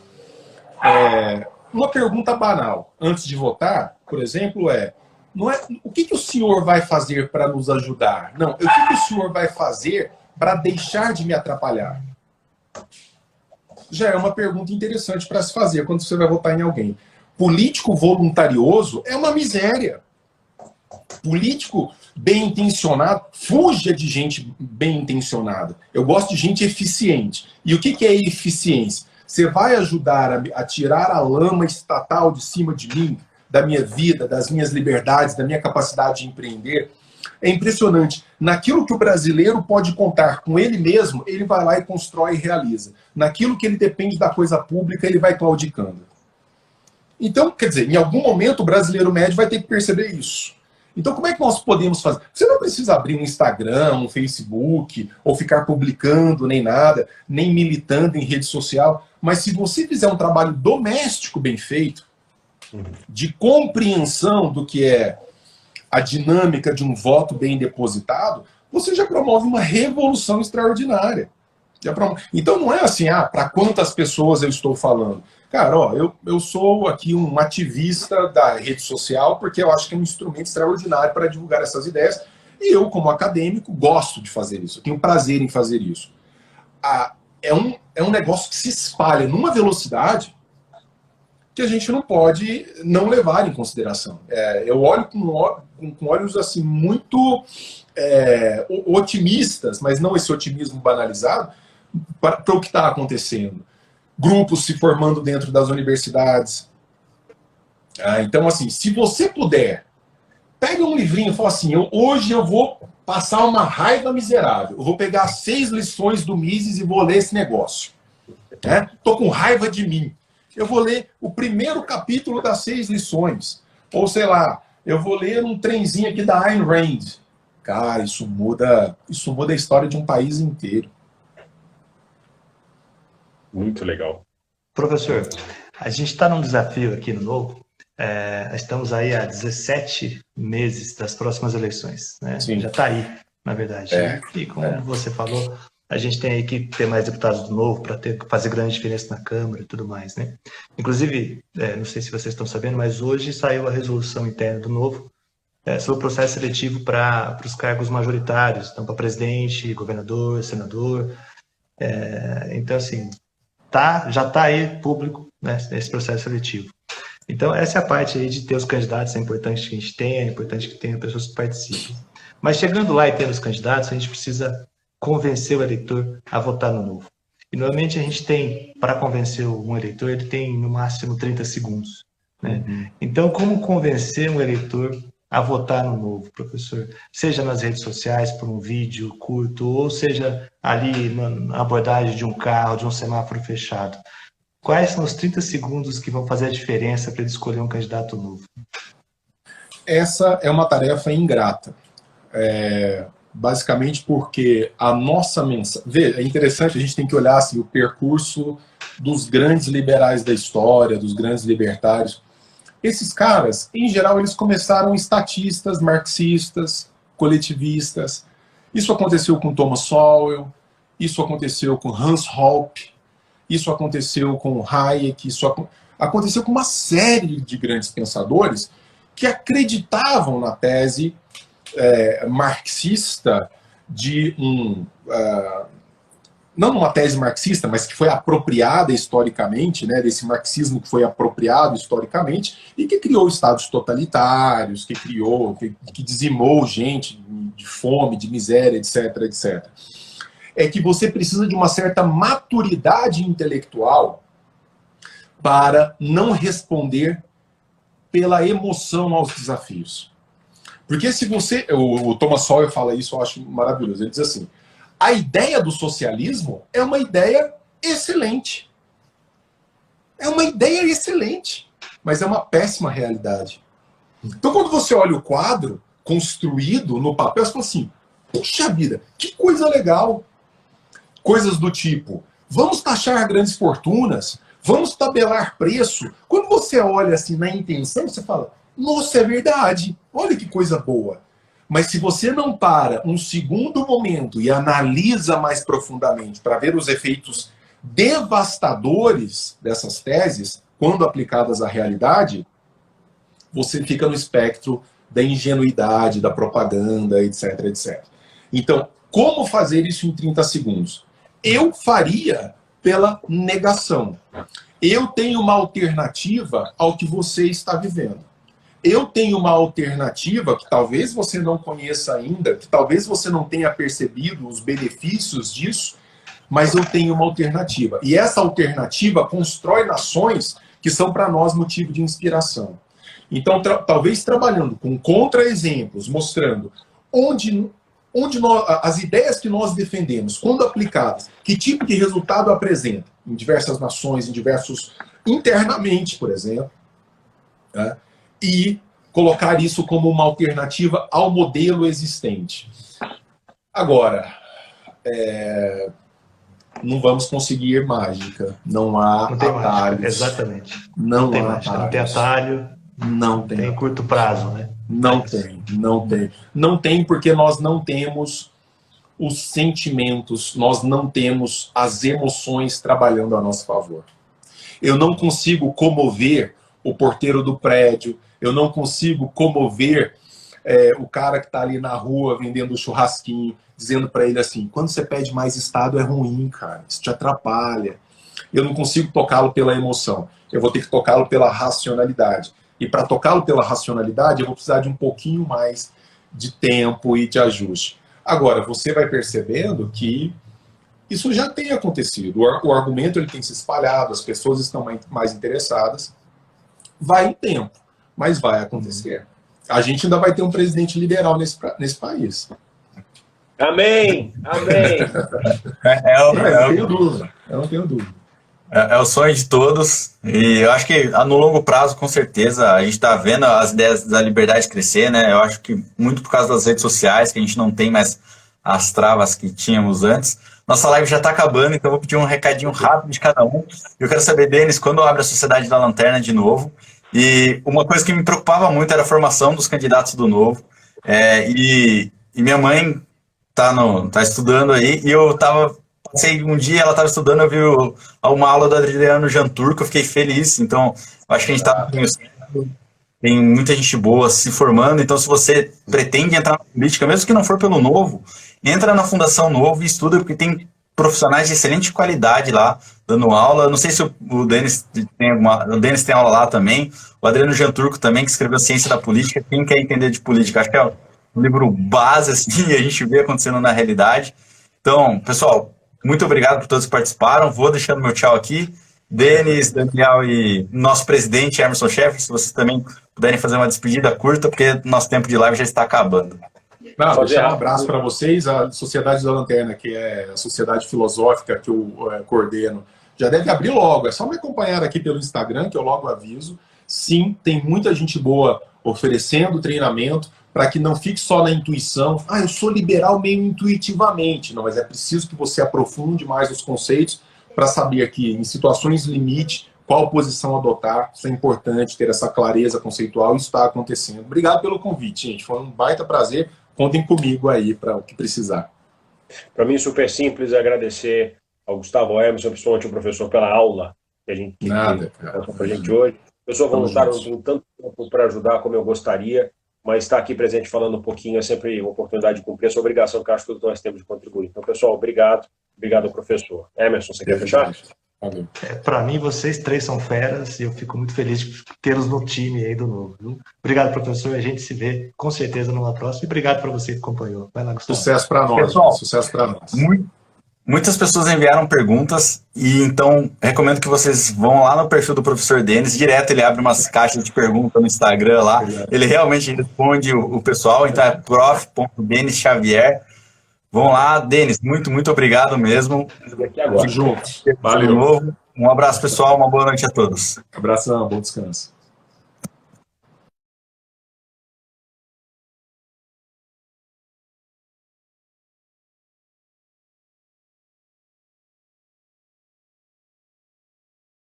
Uma pergunta banal antes de votar, por exemplo, não é o que o senhor vai fazer para nos ajudar? Não, o que o senhor vai fazer para deixar de me atrapalhar? Já é uma pergunta interessante para se fazer quando você vai votar em alguém. Político voluntarioso é uma miséria. Político bem intencionado, fuja de gente bem intencionada. Eu gosto de gente eficiente. E o que é eficiência? Você vai ajudar a tirar a lama estatal de cima de mim, da minha vida, das minhas liberdades, da minha capacidade de empreender. É impressionante. Naquilo que o brasileiro pode contar com ele mesmo, ele vai lá e constrói e realiza. Naquilo que ele depende da coisa pública, ele vai claudicando. Então, quer dizer, em algum momento o brasileiro médio vai ter que perceber isso. Então, como é que nós podemos fazer? Você não precisa abrir um Instagram, um Facebook, ou ficar publicando nem nada, nem militando em rede social, mas se você fizer um trabalho doméstico bem feito, de compreensão do que é a dinâmica de um voto bem depositado, você já promove uma revolução extraordinária. Então não é assim, para quantas pessoas eu estou falando. Cara, eu sou aqui um ativista da rede social porque eu acho que é um instrumento extraordinário para divulgar essas ideias e eu, como acadêmico, gosto de fazer isso. Eu tenho prazer em fazer isso. É um negócio que se espalha numa velocidade que a gente não pode não levar em consideração. Eu olho com olhos assim muito otimistas, mas não esse otimismo banalizado, para o que está acontecendo. Grupos se formando dentro das universidades. Então, assim, se você puder, pega um livrinho e fala assim, hoje eu vou passar uma raiva miserável. Eu vou pegar 6 lições do Mises e vou ler esse negócio. Estou com raiva de mim. Eu vou ler o primeiro capítulo das 6 lições. Ou, sei lá, eu vou ler um trenzinho aqui da Ayn Rand. Cara, isso muda a história de um país inteiro. Muito legal. Professor, a gente está num desafio aqui no Novo. Estamos aí há 17 meses das próximas eleições. Né? Sim. Já está aí, na verdade. E como você falou, a gente tem aí que ter mais deputados do Novo para fazer grande diferença na Câmara e tudo mais, né? Inclusive, não sei se vocês estão sabendo, mas hoje saiu a resolução interna do Novo sobre o processo seletivo para os cargos majoritários, então para presidente, governador, senador. Então, assim, já está aí público, né, esse processo seletivo. Então, essa é a parte aí de ter os candidatos, é importante que a gente tenha, é importante que tenha pessoas que participem. Mas chegando lá e tendo os candidatos, a gente precisa convencer o eleitor a votar no Novo. E normalmente a gente tem, para convencer um eleitor, ele tem no máximo 30 segundos. Né? Então, como convencer um eleitor a votar no Novo, professor? Seja nas redes sociais, por um vídeo curto, ou seja ali na abordagem de um carro, de um semáforo fechado. Quais são os 30 segundos que vão fazer a diferença para ele escolher um candidato novo? Essa é uma tarefa ingrata. Basicamente porque a nossa mensagem... Veja, é interessante, a gente tem que olhar assim, o percurso dos grandes liberais da história, dos grandes libertários. Esses caras, em geral, eles começaram estatistas, marxistas, coletivistas. Isso aconteceu com Thomas Sowell, isso aconteceu com Hans Hoppe, isso aconteceu com Hayek, isso aconteceu com uma série de grandes pensadores que acreditavam na tese marxista de não uma tese marxista, mas que foi apropriada historicamente, né, desse marxismo que foi apropriado historicamente e que criou estados totalitários, que dizimou gente de fome, de miséria, etc, etc. É que você precisa de uma certa maturidade intelectual para não responder pela emoção aos desafios. Porque se você... O Thomas Sowell fala isso, eu acho maravilhoso. Ele diz assim, a ideia do socialismo é uma ideia excelente. É uma ideia excelente, mas é uma péssima realidade. Então, quando você olha o quadro construído no papel, você fala assim, puxa vida, que coisa legal. Coisas do tipo, vamos taxar grandes fortunas, vamos tabelar preço. Quando você olha assim na intenção, você fala, nossa, é verdade, olha que coisa boa. Mas se você não para um segundo momento e analisa mais profundamente para ver os efeitos devastadores dessas teses, quando aplicadas à realidade, você fica no espectro da ingenuidade, da propaganda, etc, etc. Então, como fazer isso em 30 segundos? Eu faria pela negação. Eu tenho uma alternativa ao que você está vivendo. Eu tenho uma alternativa que talvez você não conheça ainda, que talvez você não tenha percebido os benefícios disso, mas eu tenho uma alternativa. E essa alternativa constrói nações que são para nós motivo de inspiração. Então, talvez trabalhando com contra-exemplos, mostrando onde as ideias que nós defendemos, quando aplicadas, que tipo de resultado apresenta em diversas nações, internamente, por exemplo, né? E colocar isso como uma alternativa ao modelo existente. Agora, não vamos conseguir mágica. Não há atalhos. Exatamente. Não tem há mágica, atalhos. não tem atalho. Não tem. Tem curto prazo, né? Não tem. Não tem porque nós não temos os sentimentos, nós não temos as emoções trabalhando a nosso favor. Eu não consigo comover o porteiro do prédio, eu não consigo comover o cara que está ali na rua vendendo churrasquinho, dizendo para ele assim, quando você pede mais Estado é ruim, cara, isso te atrapalha. Eu não consigo tocá-lo pela emoção, eu vou ter que tocá-lo pela racionalidade. E para tocá-lo pela racionalidade, eu vou precisar de um pouquinho mais de tempo e de ajuste. Agora, você vai percebendo que isso já tem acontecido. O argumento ele tem se espalhado, as pessoas estão mais interessadas. Vai em tempo, mas vai acontecer. A gente ainda vai ter um presidente liberal nesse país. Amém! Amém! Eu não tenho dúvida. É o sonho de todos, e eu acho que no longo prazo, com certeza, a gente está vendo as ideias da liberdade crescer, né? Eu acho que muito por causa das redes sociais, que a gente não tem mais as travas que tínhamos antes. Nossa live já está acabando, então eu vou pedir um recadinho rápido de cada um. Eu quero saber, Denis, quando abre a Sociedade da Lanterna de novo? E uma coisa que me preocupava muito era a formação dos candidatos do Novo. E minha mãe tá estudando aí, e eu estava passei um dia, ela estava estudando, eu vi uma aula do Adriano Janturco, eu fiquei feliz. Então, eu acho que a gente está no caminho certo. Tem muita gente boa se formando. Então, se você pretende entrar na política, mesmo que não for pelo Novo, entra na Fundação Novo e estuda, porque tem profissionais de excelente qualidade lá, dando aula. Não sei se o Denis o Denis tem aula lá também. O Adriano Janturco também, que escreveu Ciência da Política. Quem quer entender de política? Acho que é um livro base, assim, e a gente vê acontecendo na realidade. Então, pessoal, muito obrigado por todos que participaram. Vou deixando meu tchau aqui. Denis, Daniel e nosso presidente, Emerson Sheffield, se vocês também puderem fazer uma despedida curta, porque nosso tempo de live já está acabando. Não, deixar um abraço para vocês. A Sociedade da Lanterna, que é a sociedade filosófica que eu coordeno, já deve abrir logo. É só me acompanhar aqui pelo Instagram, que eu logo aviso. Sim, tem muita gente boa oferecendo treinamento para que não fique só na intuição. Eu sou liberal meio intuitivamente. Não, mas é preciso que você aprofunde mais os conceitos para saber aqui, em situações limite, qual posição adotar. Isso é importante, ter essa clareza conceitual. Isso está acontecendo. Obrigado pelo convite, gente. Foi um baita prazer. Contem comigo aí para o que precisar. Para mim, super simples, agradecer ao Gustavo Emerson, principalmente o professor, pela aula que a gente passou para a gente hoje. Eu sou voluntário, não tenho tanto tempo para ajudar como eu gostaria, mas estar aqui presente falando um pouquinho é sempre uma oportunidade de cumprir essa obrigação que eu acho que todos nós temos de contribuir. Então, pessoal, obrigado. Obrigado ao professor. Emerson, você quer fechar? Para mim, vocês três são feras e eu fico muito feliz de tê-los no time aí do Novo. Viu? Obrigado, professor. A gente se vê com certeza numa próxima. E obrigado para você que acompanhou. Vai lá, Gustavo. Sucesso para nós. Pessoal, sucesso para nós. Muitas pessoas enviaram perguntas e então recomendo que vocês vão lá no perfil do professor Denis. Direto ele abre umas caixas de perguntas no Instagram lá. Ele realmente responde o pessoal. Então é prof.denisxavier. Vão lá, Denis, muito obrigado mesmo. Tamo junto. Valeu. Um abraço, pessoal. Uma boa noite a todos. Abração, bom descanso.